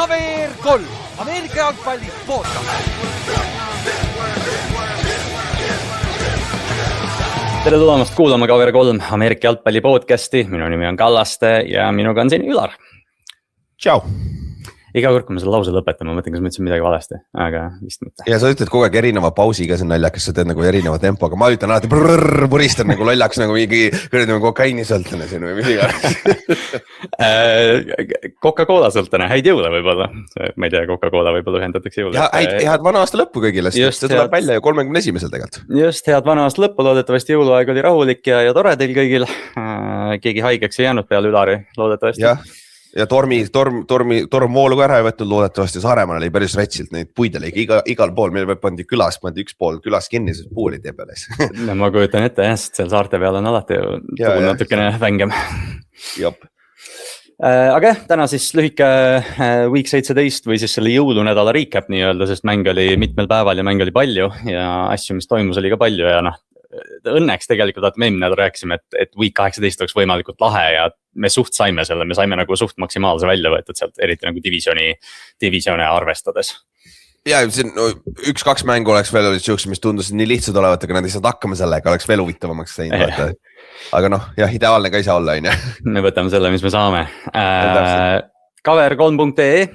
KVR 3, Ameerika jalgpalli podcast. Tere tulemast kuulama KVR 3 Ameerika jalgpalli podcasti. Minu nimi on Kallaste ja minuga on siin Ülar. Tšau. Iga kord, kui ma selle lause lõpetan, ma mõtlen, kas ma ütlesin midagi valesti, aga vist mitte. Ja sa ütled kogu aeg erineva pausiga, see on naljakas, sa teed nagu erineva tempoga. Ma ütlen alati puristan nagu lollaks nagu mingi kokaiinisõltlane siin või mis iganes. Coca-Cola sõltlane, häid jõule võib-olla. Ma ei tea, Coca-Cola võib-olla ühendatakse jõule. Ja head vana aasta lõppu kõigile, sest see tuleb välja ju 31. tegelikult. Just, head vana aasta lõppu, loodetavasti jõuluaeg oli rahulik ja tore teil kõigil. Keegi haigeks ei jäänud peale Ülari, loodetavasti. Ja torm voolu ka ära ei võtnud loodetavasti. Saaremaal oli päris rätsilt neid puid oli igal pool. Meil pandi külas, pandi üks pool külas kinni, sest puu oli tee peale. No ma kujutan ette, sest seal saarte peal on alati tuul natukene vängem. Jop. Aga täna siis lühike week 17 või siis selle jõulunädala recap nii-öelda, sest mäng oli mitmel päeval ja mäng oli palju ja asju, mis toimus oli ka palju ja õnneks tegelikult, et me eelmine nädal rääkisime, et week 18 oleks võimalikult lahe ja me suht saime selle, me saime nagu suht maksimaalse välja võetud sealt, eriti nagu divisione arvestades. Ja üks-kaks mängu oleks veel olid siuksed, mis tundusid nii lihtsad olevat, aga nad ei saanud hakkama sellega, oleks veel huvitavamaks teinud. Aga ideaalne ka ei saa olla. Me võtame selle, mis me saame. KVR3.ee,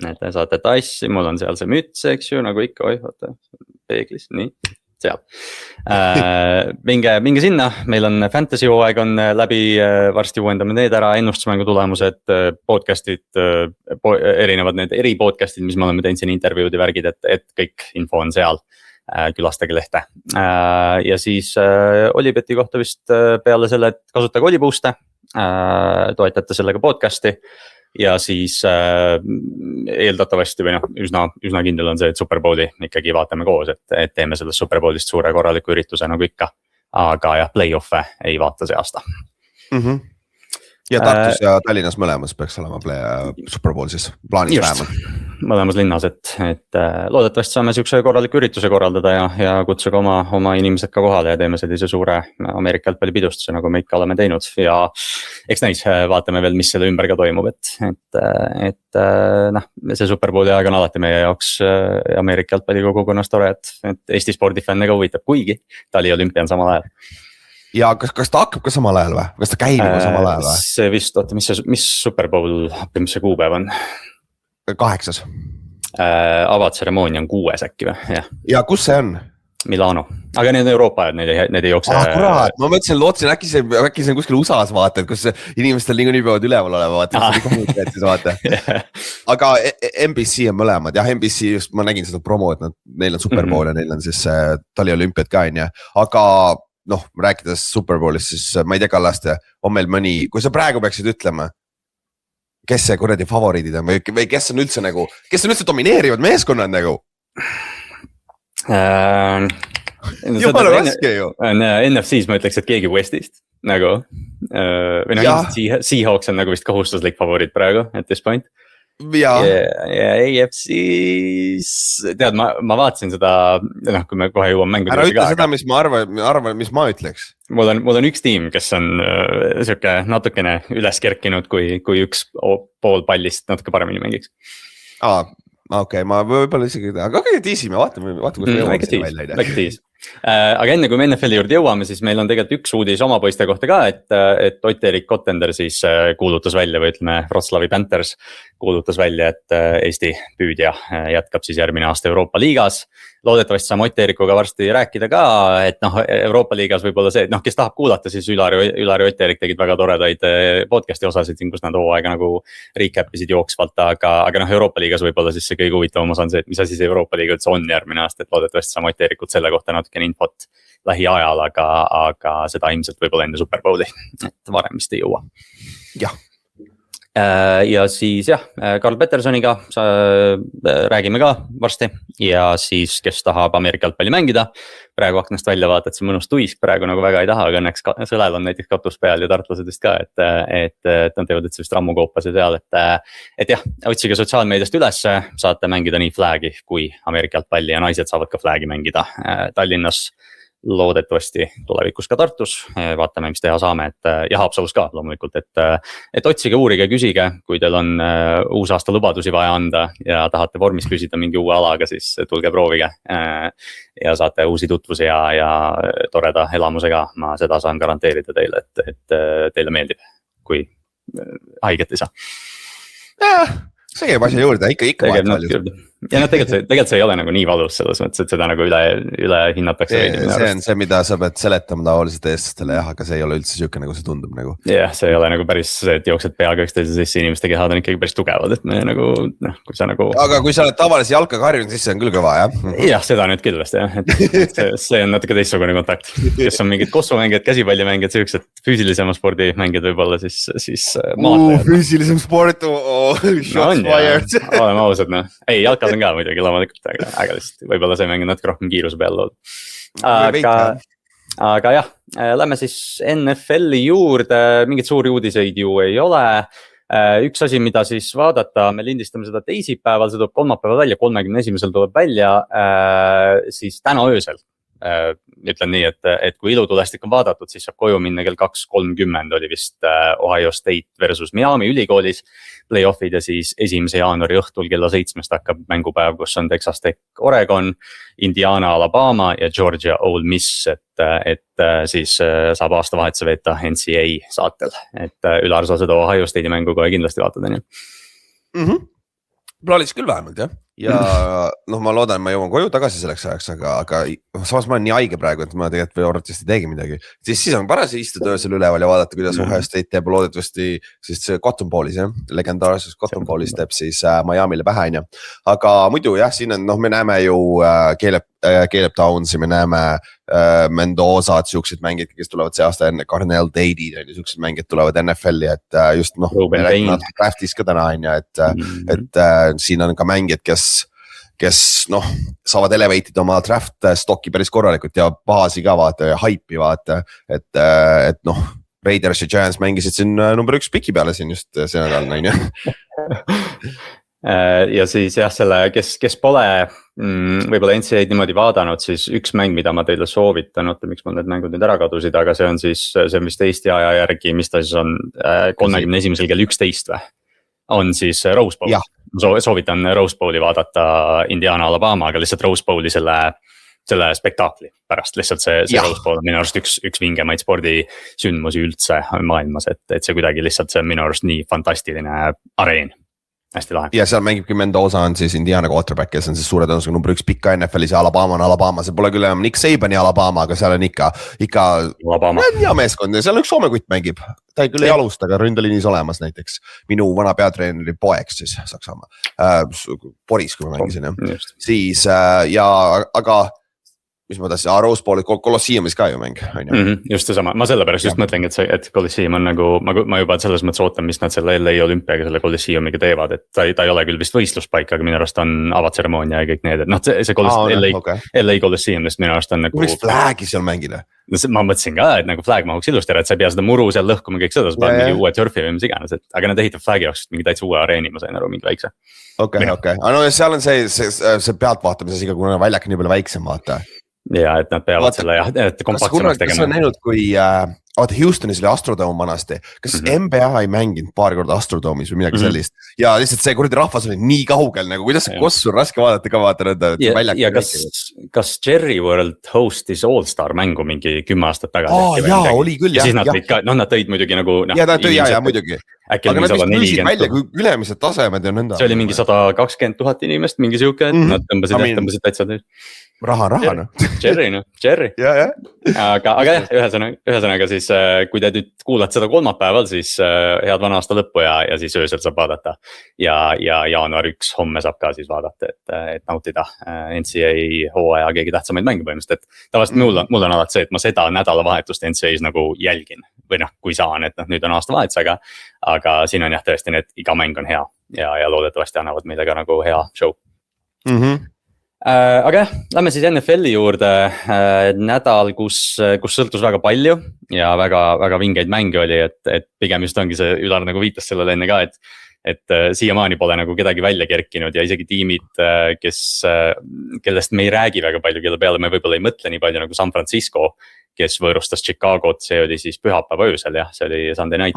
näete, saate tassi, mul on seal see müts, eks ju, nagu ikka, vaata, peeglis, nii. Seal. Minge sinna, meil on fantasy hooaeg on läbi, varsti uuendame need ära, ennustusmängu tulemused, podcastid, erinevad need eripodcastid, mis me oleme teinud siin intervjuudi värgid, et kõik info on seal, külastage lehte. Ja siis Olibeti kohta vist peale selle, et kasutage Olibooste, toetate sellega podcasti. Ja siis eeldatavasti või üsna kindel on see, et Superbowli ikkagi vaatame koos, et teeme sellest Superbowlist suure korraliku ürituse nagu ikka. Aga jah, play-off'e ei vaata see aasta. Ja Tartus ja Tallinnas mõlemas peaks olema Superbowl siis plaanis vähemalt. Mõlemas linnas, et loodetavasti saame siukse korraliku ürituse korraldada ja kutsuga oma inimesed ka kohale ja teeme sellise suure Ameerika jalgpallipidustuse, nagu me ikka oleme teinud ja eks näis vaatame veel, mis selle ümber ka toimub, et see Superbowli aeg on alati meie jaoks Ameerika jalgpalli kogukonnas tore, et Eesti spordifänne ka huvitab, kuigi Tali olümpia on samal ajal. Ja kas ta hakkab ka samal ajal või? Kas ta käib ka samal ajal või? See vist, mis Superbowl, mis see kuupäev on? 8. Avatseremoonia on 6 äkki või? Ja kus see on? Milano, aga need on Euroopa ajad, need ei jookse. Kurat, ma mõtlesin, lootsin äkki see on kuskil USA-s vaata, et kus inimestel nii peavad üleval olema vaata. Aga NBC on mõlemad, jah, NBC just ma nägin seda promo, et neil on Superbowl ja neil on siis Tali olümpiad ka on ja, aga rääkides Superbowlist, siis ma ei tea Kallaste, on meil mõni, kui sa praegu peaksid ütlema, kes see kuradi favoriidid on või kes on üldse domineerivad meeskonnad nagu? Jumala raske ju. NFC-s ma ütleks, et keegi Westist nagu, või Seahawks on nagu vist kohustuslik favoriit praegu, at this point. Ja AFC-s, tead, ma vaatasin seda, kui me kohe jõuame mängu. Ära ütle seda, mis ma arvan, mis ma ütleks. Mul on üks tiim, kes on siuke natukene üles kerkinud, kui üks pool pallist natuke paremini mängiks. Okei, ma võib-olla isegi, aga tiisime, vaatame, kus me jõuame seda välja. Väike tiis. Aga enne kui me NFL-i juurde jõuame, siis meil on tegelikult üks uudis oma poiste kohta ka, et Ott-Erik Kottender siis kuulutas välja või ütleme Wroclawi Panthers kuulutas välja, et Eesti püüdja jätkab siis järgmine aasta Euroopa liigas. Loodetavasti saame Ott-Erikuga varsti rääkida ka, et Euroopa liigas võib-olla see, et kes tahab kuulata, siis Ülari Ott-Erik tegid väga toredaid podcasti osasid, kus nad hooaega nagu recap-isid jooksvalt, aga Euroopa liigas võib-olla siis see kõige huvitavam osa on see, et mis asi see Euroopa liiga üldse on järgmine aasta, et loodetavasti saame Ott-Erikut selle kohta natukene infot lähiajal, aga seda ilmselt võib-olla enne Superbowli, et varem vist ei jõua. Jah. Ja siis Karl Petersoniga räägime ka varsti ja siis kes tahab Ameerika jalgpalli mängida, praegu aknast välja vaata, et see mõnus tuisk praegu nagu väga ei taha, aga õnneks Sõlel on näiteks katus peal ja tartlased vist ka, et nad teevad üldse vist rammukoopas ja seal, et jah, otsige sotsiaalmeediast üles, saate mängida nii flagi kui Ameerika jalgpalli ja naised saavad ka flagi mängida Tallinnas loodetavasti tulevikus ka Tartus, vaatame, mis teha saame, et ja Haapsalus ka loomulikult, et otsige, uurige, küsige, kui teil on uusaasta lubadusi vaja anda ja tahate vormis püsida mingi uue alaga, siis tulge proovige ja saate uusi tutvusi ja toreda elamuse ka, ma seda saan garanteerida teile, et teile meeldib, kui haiget ei saa. See käib asja juurde, ikka vahet. Ja tegelikult see ei ole nagu nii valus selles mõttes, et seda nagu üle hinnatakse. See on see, mida sa pead seletama tavaliselt eestlastele, jah, aga see ei ole üldse siuke, nagu see tundub nagu. Jah, see ei ole nagu päris see, et jooksed peaga üksteise sisse, inimeste kehad on ikkagi päris tugevad, et me nagu, kui sa nagu. Aga kui sa oled tavalise jalka karjunud, siis see on küll kõva, jah? Jah, seda nüüd kindlasti, jah, et see on natuke teistsugune kontakt. Kes on mingid kossumängijad, käsipallimängijad, sellised füüsilisema spordi mängijad võib-olla, siis maatajad. Füüsilisem sport, shots fired. Oleme ausad, noh. Ei, jalkad on ka muidugi loomulikult, aga lihtsalt võib-olla see mäng on natuke rohkem kiiruse peal lood. Aga jah, lähme siis NFL-i juurde, mingid suuri uudiseid ju ei ole. Üks asi, mida siis vaadata, me lindistame seda teisipäeval, see tuleb kolmapäeval välja, 31. tuleb välja, siis täna öösel. Ütlen nii, et kui ilutulestik on vaadatud, siis saab koju minna kell 2:30 oli vist Ohio State versus Miami ülikoolis playoffid ja siis 1. jaanuari õhtul kella 7 hakkab mängupäev, kus on Texas Tech, Oregon, Indiana, Alabama ja Georgia Ole Miss, et siis saab aastavahetuse veeta NCAA saatel, et Ülar, sa seda Ohio State'i mängu kohe kindlasti vaatad, on ju? Plaanis küll vähemalt, jah. Ja noh, ma loodan, ma jõuan koju tagasi selleks ajaks, aga samas ma olen nii haige praegu, et ma tegelikult või arvatavasti ei teegi midagi. Siis on paras istuda öösel üleval ja vaadata, kuidas Ohio State teeb loodetavasti siis Cotton Bowlis, jah. Legendaarses Cotton Bowlis teeb siis Miami'le pähe, on ju. Aga muidu jah, siin on, noh, me näeme ju Caleb Townsi, me näeme Mendozat, siuksed mängid, kes tulevad see aasta enne, Carnell Dade'id, siuksed mängid tulevad NFL-i, et just noh, draftis ka täna on ju, et siin on ka mängid, kes noh, saavad elevatida oma draft stocki päris korralikult ja baasi ka vaata ja haipi vaata, et noh, Raiders ja Giants mängisid siin number 1 piki peale siin just see nädal, on ju. Ja siis jah, selle, kes pole võib-olla NCAA niimoodi vaadanud, siis üks mäng, mida ma teile soovitan, miks mul need mängud nüüd ära kadusid, aga see on siis, see on vist Eesti aja järgi, mis ta siis on 31. kell 11 või? On siis Rose Bowl. Soovitan Rose Bowli vaadata Indiana Alabama, aga lihtsalt Rose Bowli selle spektaakli pärast. Lihtsalt see Rose Bowl on minu arust üks vingemaid spordisündmusi üldse maailmas, et see kuidagi lihtsalt see on minu arust nii fantastiline areen. Hästi lahe. Ja seal mängibki Mendoza on siis Indiana quarterback, kes on siis suure tõenäosusega number 1 pikka NFL-is ja Alabama on Alabama, see pole küll Nick Sabani Alabama, aga seal on ikka hea meeskond ja seal üks Soome kutt mängib. Ta ei küll ei alusta, aga ründeliinis olemas näiteks minu vana peatreeneri poeg siis Saksamaa, Boris, kui ma mängisin jah. Siis aga mis ma tahtsin, Rose Bowli Colosseumis ka ju mäng, on ju. Just seesama, ma sellepärast just mõtlengi, et Colosseum on nagu, ma juba selles mõttes ootan, mis nad selle LA olümpiaga selle Colosseumiga teevad, et ta ei ole küll vist võistluspaik, aga minu arust on avatseremoonia ja kõik need, et noh, see LA Colosseum, minu arust on nagu. Võiks flagi seal mängida. Ma mõtlesin ka, et nagu flag mahuks ilusti ära, et sa ei pea seda muru seal lõhkuma kõik seda, sa pead mingi uue turfi või mis iganes, aga nad ehitab flagi jaoks mingi täitsa uue areeni, ma sain aru, mingi väikse. Okei, aga no seal on see pealtvaatamises iga, kuna väljak nii palju väiksem vaata. Ja et nad peavad selle jah, et kompaktsemaks tegema. Kas on näinud, kui Houstonis oli Astrodome vanasti, kas NBA ei mänginud paar korda Astrodomis või midagi sellist ja lihtsalt see kuradi rahvas oli nii kaugel nagu, kuidas see kossu on raske vaadata ka vaata nõnda. Ja kas Jerry World hostis All-Star mängu mingi 10 aastat tagasi? Jaa, oli küll. Ja siis nad tõid ka, nad tõid muidugi nagu. Ja ta tõi ja muidugi. Aga nad vist müüsid välja, kui ülemised tasemed ja nõnda. See oli mingi 120 000 inimest, mingi siuke, et nad tõmbasid täitsa nüüd. Raha, noh. Jerry. Aga jah, ühesõnaga siis, kui te nüüd kuulad seda kolmapäeval, siis head vana aasta lõppu ja siis öösel saab vaadata. Ja jaanuar 1 homme saab ka siis vaadata, et nautida NCAA hooaja keegi tähtsamaid mänge põhimõtteliselt. Et tavaliselt mul on alati see, et ma seda nädalavahetust NCAA-s nagu jälgin. Või noh, kui saan, et nüüd on aastavahetus, aga siin on jah tõesti need, iga mäng on hea ja loodetavasti annavad meile ka nagu hea show. Aga jah, lähme siis NFL-i juurde, nädal, kus sõltus väga palju ja väga vingeid mänge oli, et pigem just ongi see Ülar nagu viitas sellele enne ka, siiamaani pole nagu kedagi välja kerkinud ja isegi tiimid, kellest me ei räägi väga palju, kelle peale me võib-olla ei mõtle nii palju nagu San Francisco. Kes võõrustas Chicagot, see oli siis pühapäeva öösel jah, see oli Sunday night.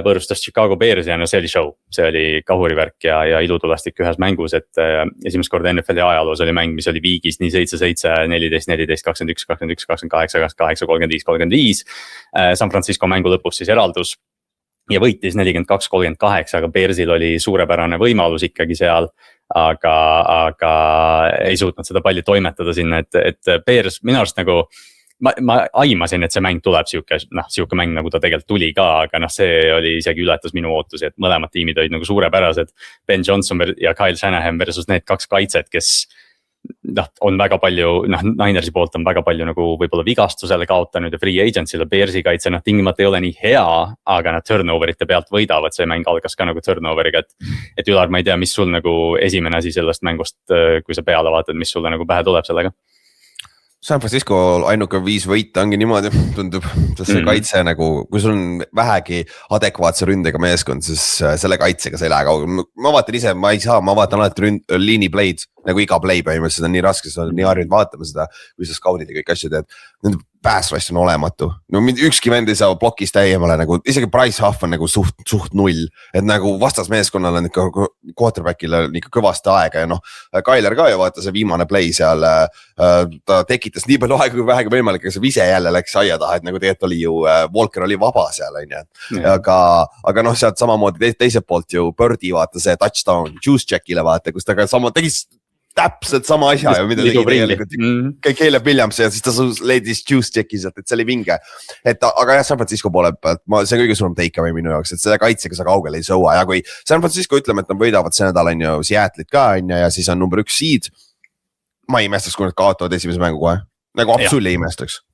Võõrustas Chicago Bearsi ja no see oli show, see oli kahurivärk ja ilutulastik ühes mängus, et esimest korda NFL-i ajaloos oli mäng, mis oli viigis nii 7-7, 14-14, 21, 21, 28, 28, 35, 35. San Francisco mängu lõpus siis eraldus ja võitis 42-38, aga Bearsil oli suurepärane võimalus ikkagi seal. Aga ei suutnud seda palli toimetada sinna, et Bears minu arust nagu ma aimasin, et see mäng tuleb siuke mäng nagu ta tegelikult tuli ka, aga see oli isegi ületas minu ootusi, et mõlemad tiimid olid nagu suurepärased. Ben Johnson ja Kyle Shanahan versus need kaks kaitset, kes on väga palju, Ninersi poolt on väga palju nagu võib-olla vigastusele kaotanud ja free agentsile. Bearsi kaitse tingimata ei ole nii hea, aga nad turnoverite pealt võidavad, see mäng algas ka nagu turnoveriga, et Ülar, ma ei tea, mis sul nagu esimene asi sellest mängust, kui sa peale vaatad, mis sulle nagu pähe tuleb sellega? San Francisco ainuke 5 võita ongi niimoodi, tundub, sest see kaitse nagu, kui sul on vähegi adekvaatse ründega meeskond, siis selle kaitsega sa ei lähe kaugele. Ma vaatan ise, ma vaatan alati liini play'd, nagu iga play põhimõtteliselt on nii raske, sa on nii harjunud vaatama seda, kui sa scout'id ja kõik asju teed. Nende pass rush on olematu, no ükski vend ei saa plokist täiemale, nagu isegi Bryce Huff on nagu suht null, et nagu vastasmeeskonnal on ikka quarterback'ile ikka kõvasti aega ja Kyler ka ju vaata see viimane play seal, ta tekitas nii palju aega kui vähegi võimalik, aga see ise jälle läks aia taha, et nagu tegelikult oli ju, Walker oli vaba seal, on ju, aga sealt samamoodi teiselt poolt ju Birdi vaata see touchdown Juice Checkile vaata, kus ta ka sama tegi täpselt sama asja ja mida tegi tegelikult Caleb Williams ja siis ta leidis Juice Checki sealt, et see oli vinge. Aga jah, San Francisco poole pealt, see on kõige suurem takeaway minu jaoks, et selle kaitsega sa kaugele ei sõua ja kui San Francisco ütleme, et nad võidavad see nädal on ju Seattle'it ka on ja siis on number 1 seed. Ma ei imestaks, kui nad kaotavad esimese mängu kohe, nagu absoluutselt ei imestaks.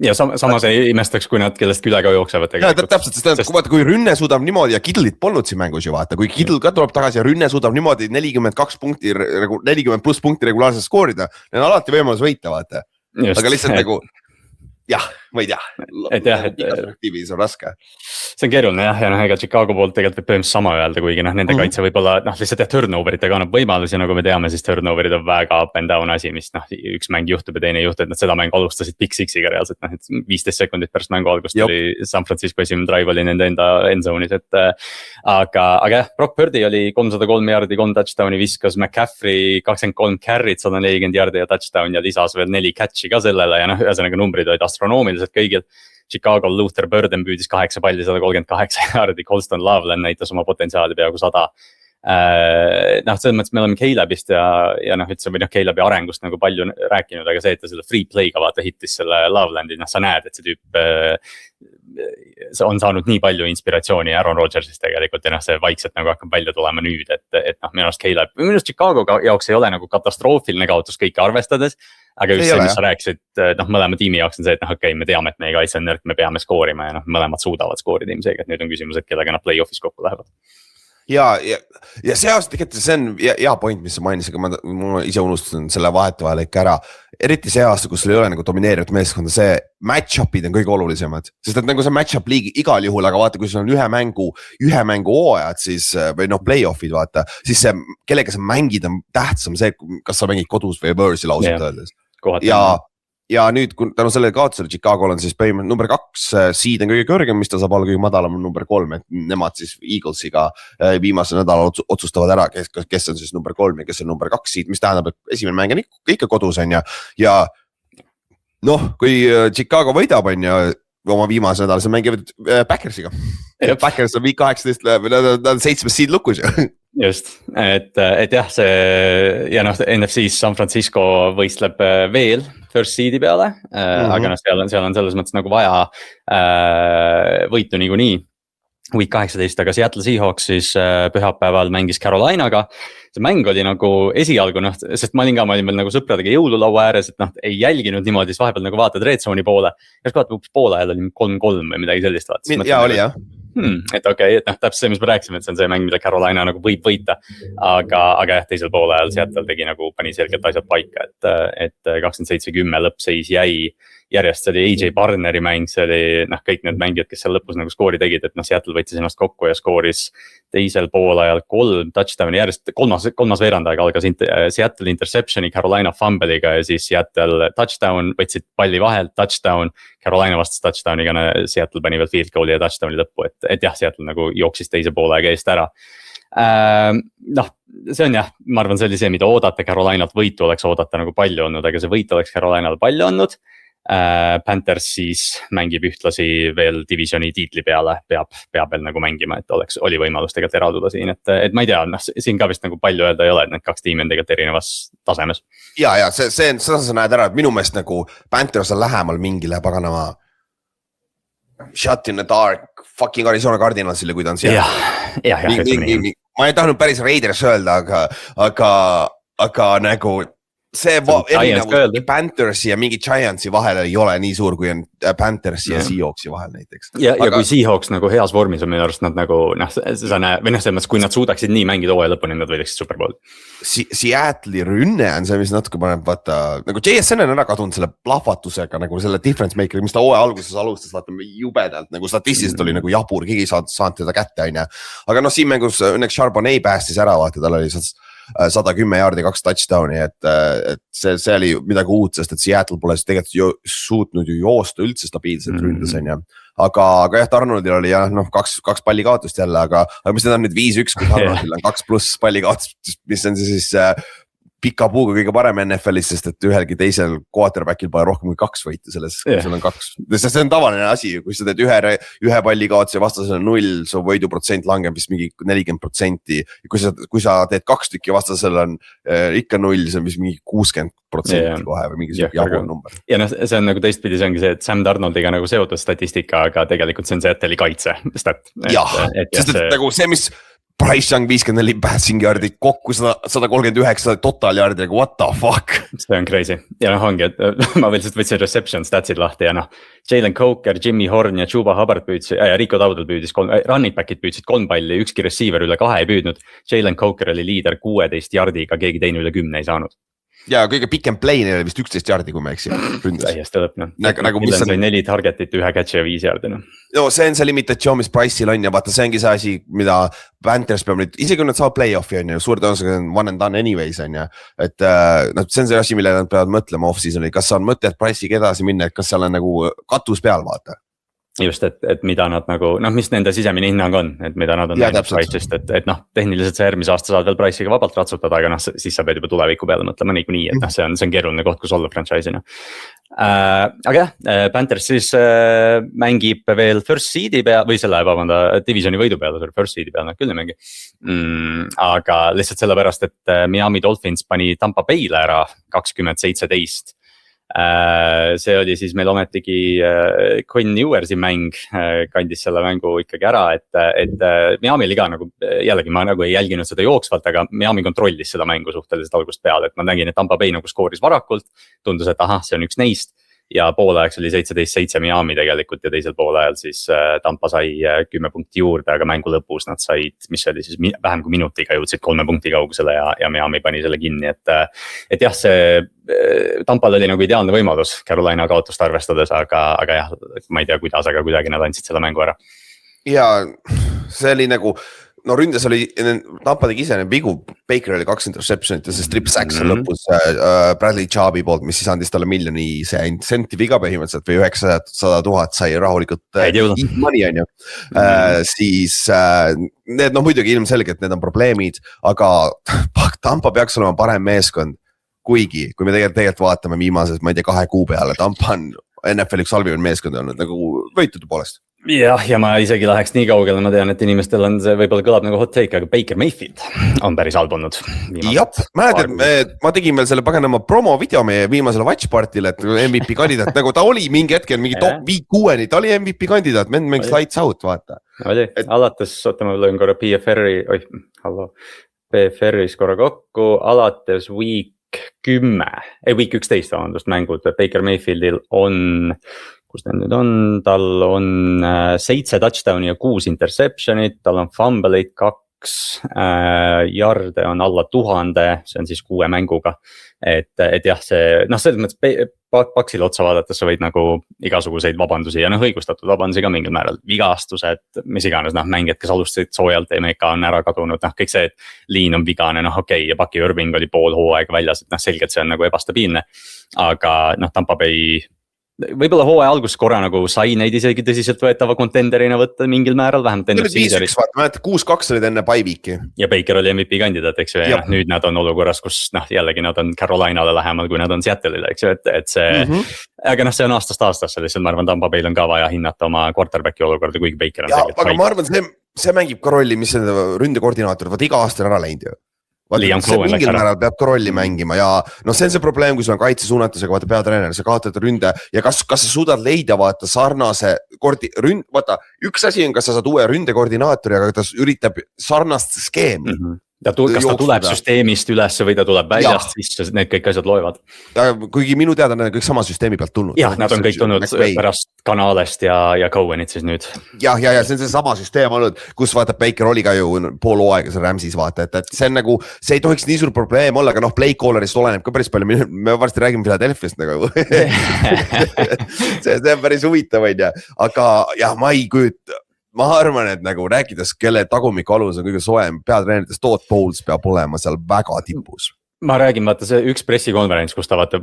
Ja samas ei imestaks, kui nad kellest üle ka jooksevad. Ja täpselt, sest kui rünne suudab niimoodi ja Kittle'it polnud siin mängus ju vaata, kui Kittle ka tuleb tagasi ja rünne suudab niimoodi 42 punkti, 40 pluss punkti regulaarselt skoorida, neil on alati võimalus võita vaata, aga lihtsalt nagu jah, ma ei tea, perspektiivis on raske. See on keeruline jah, ja ega Chicago poolt tegelikult võib põhimõtteliselt sama öelda, kuigi nende kaitse võib-olla lihtsalt turnoveritega annab võimalusi, nagu me teame, siis turnoverid on väga up and down asi, mis üks mäng juhtub ja teine juhtub, et nad seda mängu alustasid Big Sixiga reaalselt, 15 sekundit pärast mängu algust oli San Francisco esimene drive oli nende enda endzone'is, aga jah, Brock Purdy oli 303 jardi, 3 touchdown'i viskas, McCaffrey 23 carry't, 140 jardi ja touchdown ja lisas veel 4 catch'i ka sellele ja ühesõnaga numbrid olid astronoomiliselt kõigil. Chicago Luther Burden püüdis 8 palli, 138 jardi, Colston Loveland näitas oma potentsiaali peaaegu 100. Selles mõttes me oleme Caleb'ist ja üldse või Caleb'i arengust nagu palju rääkinud, aga see, et ta selle free play'ga vaata hittis selle Lovelandi, sa näed, et see tüüp on saanud nii palju inspiratsiooni Aaron Rodgersist tegelikult ja see vaikselt nagu hakkab välja tulema nüüd, et minu arust Caleb, minu arust Chicago jaoks ei ole nagu katastroofiline kaotus kõike arvestades, aga just see, mis sa rääkisid, mõlema tiimi jaoks on see, et okei, me teame, et meie kaitse on nõrk, me peame skoorima ja mõlemad suudavad skoorida ilmseega, et nüüd on küsimus, et kellega nad play-off'is kokku lähevad. Ja see aasta tegelikult see on hea point, mis sa mainisid, aga ma ise unustasin selle vahetevahel ikka ära. Eriti see aasta, kus sul ei ole nagu domineerivat meeskonda, see match-up'id on kõige olulisemad, sest et nagu see match-up liigi igal juhul, aga vaata, kui sul on ühe mängu hooajad, siis või play-off'id vaata, siis see, kellega sa mängid on tähtsam see, kas sa mängid kodus või võõrsi lausalt öeldes. Ja nüüd, kui tänu sellele kaotusele Chicago'l on siis põhimõtteliselt number 2 seed on kõige kõrgem, mis ta saab olla kõige madalam on number 3, et nemad siis Eaglesiga viimase nädala otsustavad ära, kes on siis number 3 ja kes on number 2 seed, mis tähendab, et esimene mäng on ikka kodus on ja kui Chicago võidab on ja oma viimase nädala, see mängivad Packersiga. Packers on week 18, nad on 7 seed lukus ju. Just, et jah, see ja NFC-s San Francisco võistleb veel first seed'i peale, aga seal on selles mõttes nagu vaja võitu niikuinii. Week 18, aga Seattle Seahawks siis pühapäeval mängis Carolinaga. See mäng oli nagu esialgu, sest ma olin veel nagu sõpradega jõululaua ääres, et ei jälginud niimoodi, siis vahepeal nagu vaatad red zone'i poole. Ja siis vaatad poole ajal oli 3-3 või midagi sellist vaatad. Ja oli jah. Et okei, et täpselt see, mis me rääkisime, et see on see mäng, mida Carolina nagu võib võita, aga jah, teisel poole ajal Seattle tegi nagu pani selgelt asjad paika, et 27-10 lõppseis jäi järjest, see oli AJ Barneri mäng, see oli kõik need mängijad, kes seal lõpus nagu skoori tegid, et Seattle võttis ennast kokku ja skooris teisel poolajal 3 touchdown'i järjest, kolmas veerandaega algas Seattle interception'i Carolina fumble'iga ja siis Seattle touchdown, võtsid palli vahelt, touchdown, Carolina vastas touchdown'iga, Seattle pani veel field goal'i ja touchdown'i lõppu, et jah, Seattle nagu jooksis teise poolaega eest ära. See on jah, ma arvan, see oli see, mida oodata, Carolinalt võitu oleks oodata nagu palju olnud, aga see võit oleks Carolinal palju olnud. Panthers siis mängib ühtlasi veel divisioni tiitli peale, peab veel nagu mängima, et oli võimalus tegelikult eralduda siin, et ma ei tea, siin ka vist nagu palju öelda ei ole, et need 2 tiimi on tegelikult erinevas tasemes. Ja seda sa näed ära, et minu meelest nagu Panthers on lähemal mingile paganama shot in the dark fucking Arizona Cardinalsile, kui ta on seal. Ma ei tahtnud päris Raiders öelda, aga nagu see erinevus Panthersi ja mingi Giantsi vahel ei ole nii suur, kui on Panthersi ja Seahawksi vahel näiteks. Ja kui Seahawks nagu heas vormis on minu arust nad nagu, sa näed, või selles mõttes, kui nad suudaksid nii mängida hooaja lõpuni, nad võidaksid Super Bowl. Seattle'i rünne on see, mis natuke paneb, vaata, nagu JSN on ära kadunud selle plahvatusega, nagu selle difference maker, mis ta hooaja alguses alustas, vaata jubedalt, nagu statistiliselt oli nagu jabur, keegi ei saanud teda kätte, on ja. Aga siin mängus õnneks Charbonnet päästis ära, vaata, tal oli 110 jaardi 2 touchdown'i, et see oli midagi uut, sest et Seattle pole tegelikult suutnud ju joosta üldse stabiilselt ründes, on ja. Aga jah, Arnoldil oli jah, 2 palli kaotust jälle, aga mis need on nüüd 5-1, kui Arnoldil on 2+ palli kaotust, mis on siis pika puuga kõige parem NFL-is, sest et ühelgi teisel quarterback'il pole rohkem kui 2 võitu selles, kui sul on 2. See on tavaline asi, kui sa teed ühe palli kaotus ja vastasel on 0, su võiduprotsent langeb vist mingi 40%. Kui sa teed 2 tükki, vastasel on ikka 0, see on vist mingi 60% kohe või mingi jabur number. Ja see on nagu teistpidi, see ongi see, et Sam Darnoldiga nagu seotud statistika, aga tegelikult see on Seattle'i kaitse stat. Jah, sest et nagu see, mis Bryce Young 54 passing yard'i kokku 139 total yard'i, what the fuck? See on crazy. Ja ongi, et ma veel võtsin reception statsid lahti ja Jalen Coker, Jimmy Horn ja Chuba Hubbard püüdsid, ja Rico Dowdle püüdis 3, running back'id püüdsid 3 palli, ükski receiver üle 2 ei püüdnud. Jalen Coker oli liider 16 yardiga, keegi teine üle 10 ei saanud. Ja kõige pikem play neil oli vist 11 yardi, kui ma eksin. Täiesti lõpne. Nagu mis on 4 targetit, 1 catch ja 5 yardi. No see on see limitatsioon, mis Price'il on ja vaata, see ongi see asi, mida Panthers peab nüüd, isegi kui nad saavad play-off'i on ju, suur tõenäosusega on one and done anyways on ju. Et see on see asi, mille nad peavad mõtlema off-season'i, kas on mõte, et Price'iga edasi minna, et kas seal on nagu katus peal vaata. Just, et mida nad nagu, mis nende sisemine hinnang on, et mida nad on näinud Price'ist, et tehniliselt sa järgmise aasta saad veel Price'iga vabalt ratsutada, aga siis sa pead juba tuleviku peale mõtlema niikuinii, et see on keeruline koht, kus olla franchise'ina. Aga jah, Panthers siis mängib veel first seed'i peal, või selle, divisioni võidu peale, first seed'i peal, küll ei mängi. Aga lihtsalt sellepärast, et Miami Dolphins pani Tampa Bay'le ära 2017. See oli siis meil ometigi Quinn Ewersi mäng, kandis selle mängu ikkagi ära, et Miami oli ka nagu, jällegi ma nagu ei jälginud seda jooksvalt, aga Miami kontrollis seda mängu suhteliselt algusest peale, et ma nägin, et Tampa Bay nagu skooris varakult, tundus, et see on üks neist. Ja poolajaks oli 17-7 Miami tegelikult ja teisel poolajal siis Tampa sai 10 punkti juurde, aga mängu lõpus nad said, mis oli siis vähem kui minutiga jõudsid 3 punkti kaugusele ja Miami pani selle kinni, et jah, see Tampal oli nagu ideaalne võimalus Carolina kaotust arvestades, aga jah, ma ei tea kuidas, aga kuidagi nad andsid selle mängu ära. Ja see oli nagu, ründes oli, Tampa tegi ise vigu, Baker oli 2 interceptionit ja see strip sacks on lõpus Bradley Chubb'i poolt, mis siis andis talle $1 miljonit senti viga põhimõtteliselt või 900,000 sai rahulikult money on ju. Siis need muidugi ilmselgelt need on probleemid, aga Tampa peaks olema parem meeskond, kuigi kui me tegelikult vaatame viimases, ma ei tea, 2 kuu peale, Tampa on NFL üks halvim meeskond olnud nagu võitude poolest. Jah, ja ma isegi läheks nii kaugele, ma tean, et inimestel on see võib-olla kõlab nagu hot take, aga Baker Mayfield on päris halb olnud. Jah, mäletad, ma tegin veel selle paganama promo video meie viimasele watch party'le, et MVP kandidaat, nagu ta oli mingi hetkel mingi top 5-6, ta oli MVP kandidaat, mängis lights out, vaata. Oli, alates, ma lõin korra PFR-is korra kokku, alates week 11 vabandust mängud, Baker Mayfieldil on, kus ta nüüd on, tal on 7 touchdown'i ja 6 interception'it, tal on fumble'id 2, jarde on alla 1000, see on siis 6 mänguga. Et jah, see selles mõttes Paksil otsa vaadates sa võid nagu igasuguseid vabandusi ja õigustatud vabandusi ka mingil määral, vigastused, mis iganes, mängijad, kes alustasid soojalt, MK on ära kadunud, kõik see, et liin on vigane, okei, ja Bucky Irving oli pool hooaega väljas, et selgelt see on nagu ebastabiilne. Aga Tampa Bay võib-olla hooaja alguses korra nagu sai neid isegi tõsiselt võetava contenderina võtta mingil määral, vähemalt enne seasonis. Ma mäletan, 6-2 olid enne bye week'i. Ja Baker oli MVP kandidaat, eks ju, ja nüüd nad on olukorras, kus jällegi nad on Carolinale lähemal, kui nad on Seattle'ile, eks ju, et see, aga see on aastast aastasse, lihtsalt ma arvan, Tampa Bay'l on ka vaja hinnata oma quarterbacki olukorda, kuigi Baker on selgelt. Aga ma arvan, see mängib ka rolli, mis ründekoordinaator, vaata iga aasta on ära läinud ju. Mingil määral peab ka rolli mängima ja see on see probleem, kui sul on kaitsesuunatusega, vaata peatreener, sa kaotad ründe ja kas sa suudad leida vaata sarnase vaata, üks asi on, kas sa saad uue ründekoordinaatori, aga ta üritab sarnast skeemi. Kas ta tuleb süsteemist üles või ta tuleb väljast sisse, need kõik asjad loevad. Kuigi minu teada nad on kõik sama süsteemi pealt tulnud. Jah, nad on kõik tulnud pärast Kanalest ja Cohenit siis nüüd. Ja see on see sama süsteem olnud, kus vaata Baker oli ka ju pool hooaega seal Ramsis vaata, et see on nagu, see ei tohiks nii suur probleem olla, aga play caller'ist oleneb ka päris palju, me varsti räägime Philadelphiast nagu. See on päris huvitav, aga jah, ma ei kujuta. Ma arvan, et nagu rääkides, kelle tagumiku alus on kõige soojem peatreenerites, Todd Bowles peab olema seal väga tipus. Ma räägin, vaata see üks pressikonverents, kus ta vaata,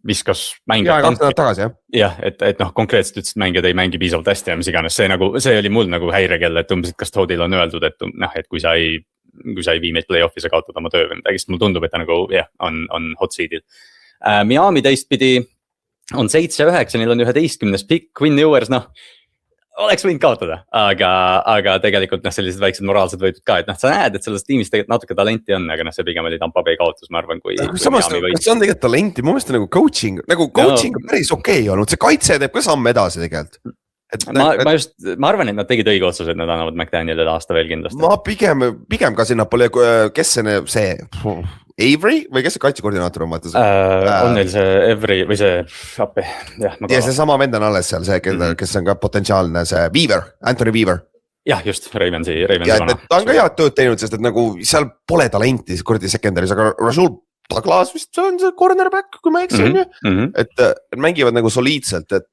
viskas mängijad. Ja 2 nädalat tagasi, jah. Jah, et konkreetselt ütles, et mängijad ei mängi piisavalt hästi ja mis iganes. See oli mul nagu häirekell, et umbes, kas Toddil on öeldud, et kui sa ei vii meid play-off'i, sa kaotad oma töö või midagi, sest mulle tundub, et ta nagu, on hot seat'il. Miami teistpidi on 7-9, neil on 11. pikk, Quinn Ewers, oleks võinud kaotada, aga tegelikult sellised väiksed moraalsed võidud ka, et sa näed, et selles tiimis tegelikult natuke talenti on, aga see pigem oli Tampa Bay kaotus, ma arvan, kui samas, kas see on tegelikult talenti, mu meelest nagu coaching on päris okei olnud, see kaitse teeb ka samm edasi tegelikult. Ma arvan, et nad tegid õige otsuse, et nad annavad McDanielile aasta veel kindlasti. Ma pigem ka sinna pole, kes see Avery või kes see kaitsekoordinaator on? On neil see Avery või see appi? Ja see sama vend on alles seal, see, kes on ka potentsiaalne, see Anthony Weaver. Jah, just, Ravensi vana. Ta on ka head tööd teinud, sest et nagu seal pole talenti kuradi secondary's, aga Rasul Douglas vist on see cornerback, kui ma eksin, et mängivad nagu soliidselt, et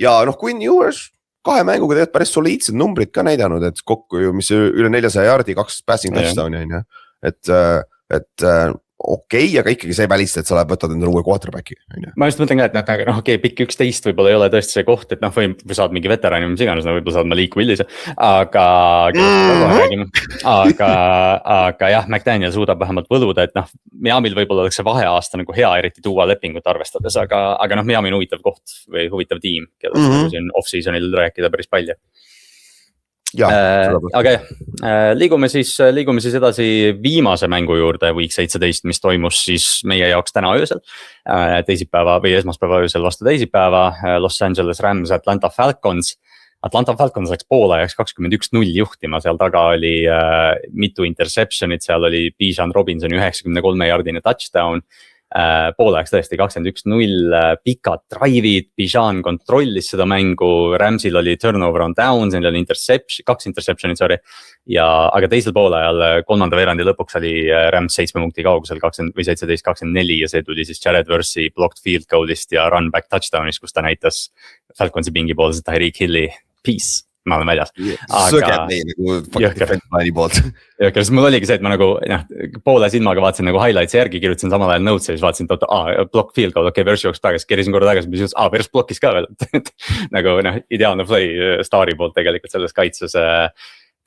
ja Quinn Ewers 2 mänguga teed päris soliidsed numbrid ka näidanud, et kokku ju, mis üle 400 jaardi, 2 passing touchdown'i on, et okei, aga ikkagi see välista, et sa võtad endale uue quarterbacki. Ma just mõtlen ka, et pikk 11 võib-olla ei ole tõesti see koht, et või saad mingi veterani, mis iganes, võib-olla saad Malik Willise, aga jah, McDaniel suudab vähemalt võluda, et Miamil võib-olla oleks see vaheaasta nagu hea, eriti tuua lepingut arvestades, aga Miami on huvitav koht või huvitav tiim, kellest siin off-seasonil rääkida päris palju. Aga liigume siis edasi viimase mängu juurde week 17, mis toimus siis meie jaoks täna öösel, teisipäeva või esmaspäeva öösel vastu teisipäeva, Los Angeles Rams, Atlanta Falcons läks poolajaks 21-0 juhtima, seal taga oli mitu interceptionit, seal oli Bijan Robinsoni 93-yardine touchdown. Poolajaks tõesti 21-0, pikad drive'id, Bijan kontrollis seda mängu, Ramsil oli turnover on downs, neil oli 2 interceptionid, aga teisel poolajal 3. veerandi lõpuks oli Rams 7 punkti kaugusel 17-24 ja see tuli siis Jared Versi blocked field goal'ist ja run back touchdown'ist, kus ta näitas Falconsi pingi poolse Tyreek Hilli, peace. Ma olen väljas. Sõgeb neid nagu defense line'i poolt. Sest mul oligi see, et ma nagu poole silmaga vaatasin nagu highlights'i järgi, kirjutasin samal ajal notes'i ja siis vaatasin, et block field goal, Versi jooks tagasi, kerisin korra tagasi, mis just, Vers blokkis ka veel. Nagu ideaalne play staari poolt tegelikult selles kaitses.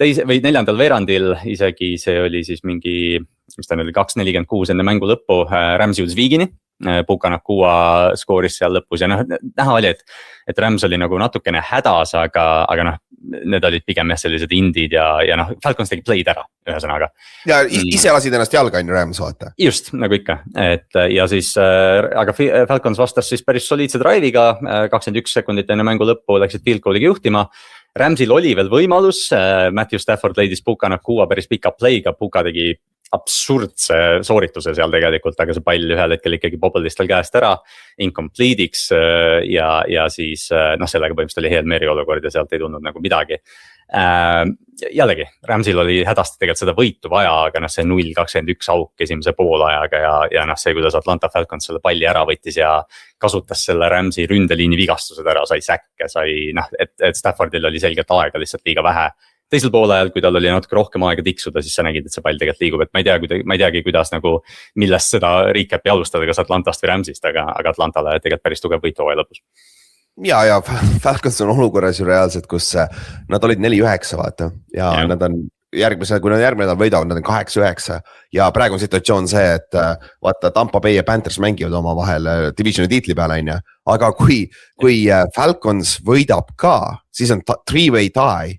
Või 4. veerandil isegi see oli siis mingi, mis ta oli 2:46 enne mängu lõppu, Rams jõudis viigini. Pukanakua skooris seal lõpus ja näha oli, et Rams oli nagu natukene hädas, aga need olid pigem sellised indid ja Falcons tegi play'd ära ühesõnaga. Ja ise lasid ennast jalga on Rams vaata. Just, nagu ikka, et ja siis, aga Falcons vastas siis päris soliidse drive'iga, 21 sekundit enne mängu lõppu läksid field goal'iga juhtima. Ramsil oli veel võimalus, Matthew Stafford leidis Pukanakua päris pika play'ga, Puka tegi absurdse soorituse seal tegelikult, aga see pall ühel hetkel ikkagi pobolist tal käest ära, incomplete'iks ja siis sellega põhimõtteliselt oli Hail Mary olukord ja sealt ei tulnud nagu midagi. Jällegi, Ramsil oli hädasti tegelikult seda võitu vaja, aga noh, see 0-21 auk esimese poolajaga ja noh, see, kuidas Atlanta Falcons selle palli ära võttis ja kasutas selle Ramsi ründeliini vigastused ära, sai säkke, sai noh, et Staffordil oli selgelt aega lihtsalt liiga vähe. Teisel poolajal, kui tal oli natuke rohkem aega tiksuda, siis sa nägid, et see pall tegelikult liigub, et ma ei teagi, kuidas nagu, millest seda recap'i alustada, kas Atlantast või Ramsist, aga Atlantale tegelikult päris tugev võit hooaja lõpus. Ja Falcons on olukorras ju reaalselt, kus nad olid 4-9 vaata ja nad on kui nad järgmine nädal võidavad, nad on 8-9 ja praegu on situatsioon see, et vaata Tampa Bay ja Panthers mängivad oma vahel divisioni tiitli peale on ju. Aga kui Falcons võidab ka, siis on 3-way tie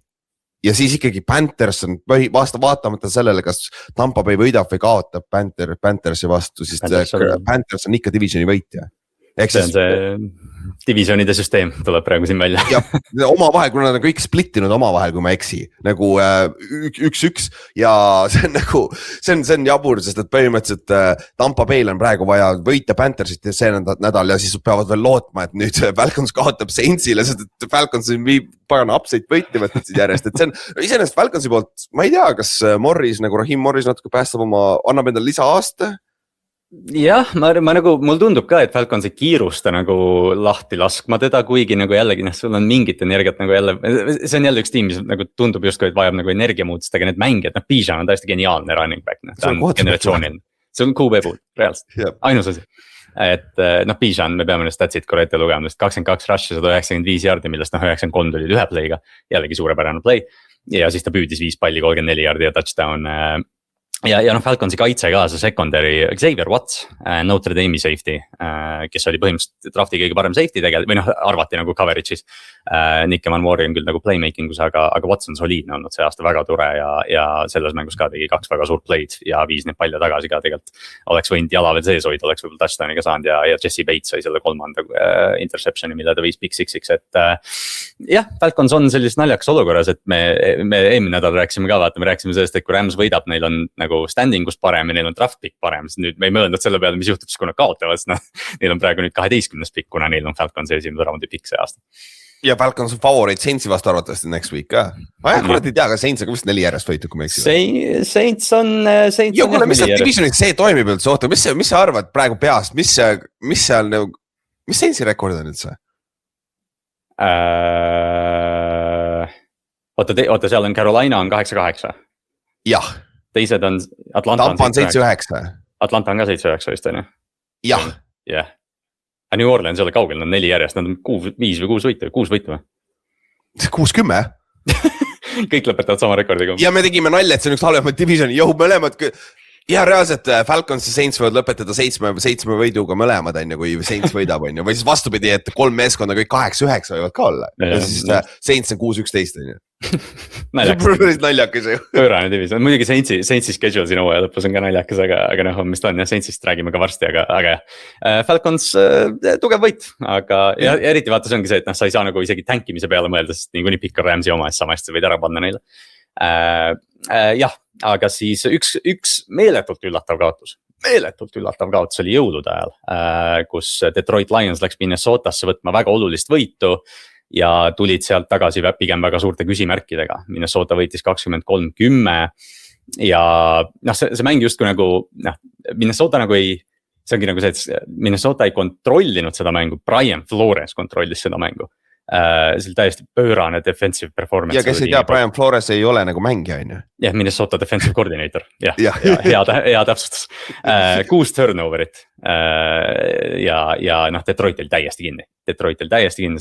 ja siis ikkagi Panthers on vaatamata sellele, kas Tampa Bay võidab või kaotab Panthersi vastu, siis Panthers on ikka divisioni võitja. See on see divisionide süsteem tuleb praegu siin välja. Ja omavahel, kuna nad on kõik splittinud omavahel, kui ma eksi, nagu 1-1 ja see on nagu, see on jabur, sest et põhimõtteliselt Tampa Bay'l on praegu vaja võita Panthersit see nädal ja siis peavad veel lootma, et nüüd Falcons kaotab Saintsile, sest et Falcons viib pagana upside võiti võtnud siin järjest, et see on iseenesest Falconsi poolt, ma ei tea, kas Morris, nagu Raheem Morris natuke päästab annab endale lisa aasta. Jah, ma nagu, mul tundub ka, et Falcons ei kiirusta nagu lahti laskma teda, kuigi nagu jällegi, sul on mingit energiat nagu jälle, see on jälle üks tiim, mis nagu tundub justkui, et vajab nagu energiamuutust, aga need mängijad, Bijan on täiesti geniaalne running back, ta on generatsiooniline, see on QB puhul, reaalselt, ainus asi. Et Bijan, me peame need statsid korra ette lugema, 22 rush'i, 195 jardi, millest 93 tulid ühe play'ga, jällegi suurepärane play ja siis ta püüdis 5 palli, 34 jardi ja touchdown. Ja Falconsi kaitse ka, see secondary, Xavier Watts, Notre Dame'i safety, kes oli põhimõtteliselt drafti kõige parem safety tegelikult, või arvati nagu coverage'is. Nick Emanmori on küll nagu playmakingus, aga Watts on soliidne olnud see aasta, väga tore ja selles mängus ka tegi 2 väga suurt play'd ja 5 need palle tagasi ka tegelikult. Oleks võinud jala veel sees hoida, oleks võib-olla touchdowniga saanud ja Jesse Bates sai selle 3. interception'i, mille ta viis pick six'iks, et jah, Falcons on sellises naljakas olukorras, et me eelmine nädal rääkisime ka, me rääkisime sellest, et kui Rams võidab, neil on nagu standingust parem ja neil on draft pick parem, siis nüüd me ei mõelnud selle peale, mis juhtub siis, kui nad kaotavad, sest neil on praegu nüüd 12. pick, kuna neil on Falconsi esimese raundi pick see aasta. Ja Falcons on favoriit Saintsi vastu arvatavasti next week ka. Kurat ei tea, aga Saints on vist 4 järjest võitu, kui ma eksi. Saints on ja kuule, mis seal divisionis see toimib üldse, oota, mis sa arvad praegu peast, mis seal nagu, mis Saintsi rekord on üldse? Oota, seal on Carolina on 8-8. Jah. Teised on Atlanta on 7-9. Atlanta on ka 7-9 vist on ju? Jah. Jah. Aga New Orleans ei ole kaugel, nad on 4 järjest, nad on 5 või 6 võitu, 6 võitu või? 6-10? Kõik lõpetavad sama rekordiga. Ja me tegime nalja, et see on üks halvemad divisioni, mõlemad. Ja reaalselt Falcons ja Saints võivad lõpetada 7 võiduga mõlemad, kui Saints võidab, või siis vastupidi, et 3 meeskonda kõik 8-9 võivad ka olla. Ja siis Saints on 6-11. Naljakas ju. Pöörane division, muidugi Saintsi schedule siin hooaja lõpus on ka naljakas, aga on mis ta on ja Saintsist räägime ka varsti, aga Falcons tugev võit, aga ja eriti vaata see ongi see, et sa ei saa nagu isegi tankimise peale mõelda, sest niikuinii pikk on Ramsi oma, et sama hästi võid ära panna neile. Jah, aga siis üks meeletult üllatav kaotus oli jõulude ajal, kus Detroit Lions läks Minnesotasse võtma väga olulist võitu ja tulid sealt tagasi pigem väga suurte küsimärkidega. Minnesota võitis 23-10 ja see mäng justkui nagu, Minnesota nagu ei, see ongi nagu see, et Minnesota ei kontrollinud seda mängu, Brian Flores kontrollis seda mängu. See oli täiesti pöörane defensive performance. Ja kes ei tea, Brian Flores ei ole nagu mängija, on ju? Jah, Minnesota defensive coordinator. Hea täpsustus. 6 turnoverit ja Detroit oli täiesti kinni.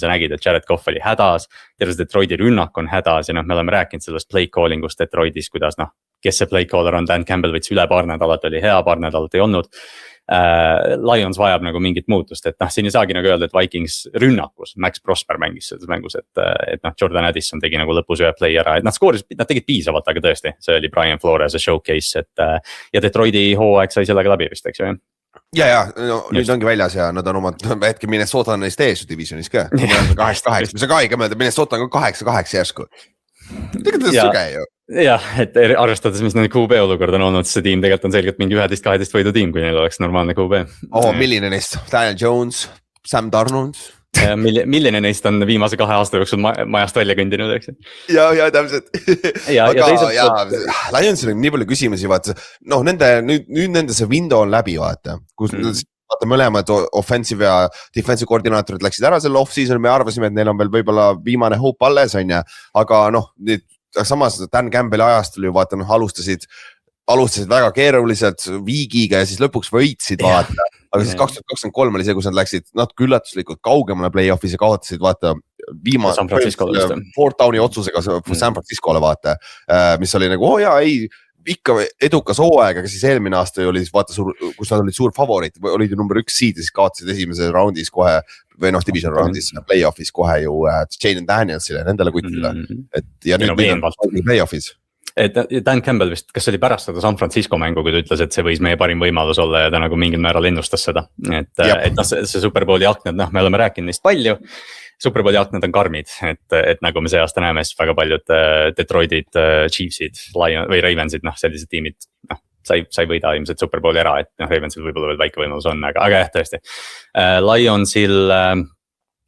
Sa nägid, et Jared Goff oli hädas, terves Detroiti rünnak on hädas ja me oleme rääkinud sellest play callingust Detroitis, kuidas kes see play caller on, Dan Campbell võttis üle, paar nädalat oli hea, paar nädalat ei olnud. Lions vajab nagu mingit muutust, et siin ei saagi nagu öelda, et Vikings rünnakus, Max Prosper mängis selles mängus, et Jordan Addison tegi nagu lõpus ühe play ära, et nad tegid piisavalt, aga tõesti, see oli Brian Flores showcase, ja Detroiti hooaeg sai sellega läbi vist, eks ju? Ja, nüüd ongi väljas ja nad on omad, hetke Minnesota on neist ees divisionis ka, 8-8, mis on ka õige mõelda, Minnesota on 8-8 järsku. Tegelikult on süge ju. Jah, et arvestades, mis nende QB olukord on olnud, see tiim tegelikult on selgelt mingi 11-12 võidu tiim, kui neil oleks normaalne QB. Milline neist? Daniel Jones, Sam Darnold, milline neist on viimase 2 aasta jooksul majast välja kõndinud, eks. ja täpselt. aga Lionsil on nii palju küsimusi, vaata, noh, nüüd nende see window on läbi, vaata, kus vaata mõlemad offensive ja defensive koordinaatorid läksid ära selle off-season, me arvasime, et neil on veel võib-olla viimane hope alles, on ja, aga noh, samas Dan Campbell'i ajastul ju vaata, noh, alustasid väga keeruliselt viigiga ja siis lõpuks võitsid, vaata. Aga siis 2023 oli see, kus nad läksid natuke üllatuslikult kaugemale play-off'is ja kaotasid, vaata, San Francisco'le Fort Downi otsusega San Francisco'le, vaata, mis oli nagu, ikka edukas hooaeg, aga siis eelmine aasta oli vaata, kus nad olid suur favoriit, olid ju number 1 seed ja siis kaotasid esimeses roundis kohe või noh, division roundis, play-off'is kohe ju Jaden Danielsile, nendele kutile, et ja nüüd play-off'is. Et Dan Campbell vist, kas oli pärast seda San Francisco mängu, kui ta ütles, et see võis meie parim võimalus olla ja ta nagu mingil määral ennustas seda. Et noh, see Superbowli aknad, noh, me oleme rääkinud neist palju. Superbowli aknad on karmid, et nagu me see aasta näeme, siis väga paljud Detroitid, Chiefsid, või Ravensid, noh, sellised tiimid, noh, sai võida ilmselt Superbowli ära, et noh, Ravensil võib-olla veel väike võimalus on, aga jah, tõesti. Lionsil,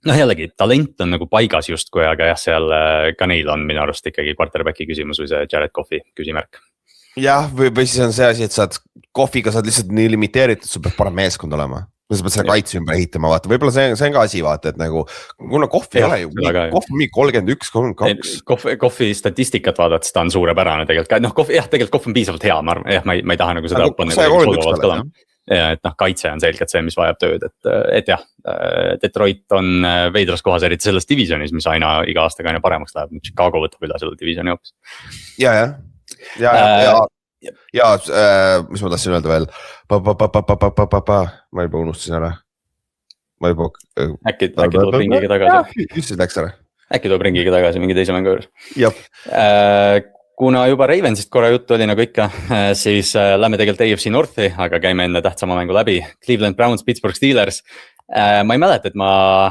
noh, jällegi talent on nagu paigas justkui, aga jah, seal ka neil on minu arust ikkagi quarterbacki küsimus või see Jared Coffey küsimärk. Jah, või siis on see asi, et Coffey'ga saad lihtsalt nii limiteeritud, sul peab parem meeskond olema. Sa pead selle kaitse ümber ehitama, vaata, võib-olla see on ka asi, vaata, et nagu, kuna Coffey ei ole ju, Coffey mingi 31, 32. Coffey statistikat vaadates ta on suurepärane tegelikult, noh, tegelikult Coffey on piisavalt hea, ma ei taha nagu seda panna. Ja et noh, kaitse on selgelt see, mis vajab tööd, et jah, Detroit on veidras kohas eriti selles divisionis, mis iga aastaga aina paremaks läheb, Chicago võtab üle selle divisioni hoopis. Ja, mis ma tahtsin öelda veel, ma juba unustasin ära. Äkki tuleb ringiga tagasi. Just see läks ära. Äkki tuleb ringiga tagasi mingi teise mängu juures. Jah. Kuna juba Ravensist korra juttu oli nagu ikka, siis lähme tegelikult AFC Northi, aga käime enne tähtsama mängu läbi. Cleveland Browns, Pittsburgh Steelers. Ma ei mäleta, et ma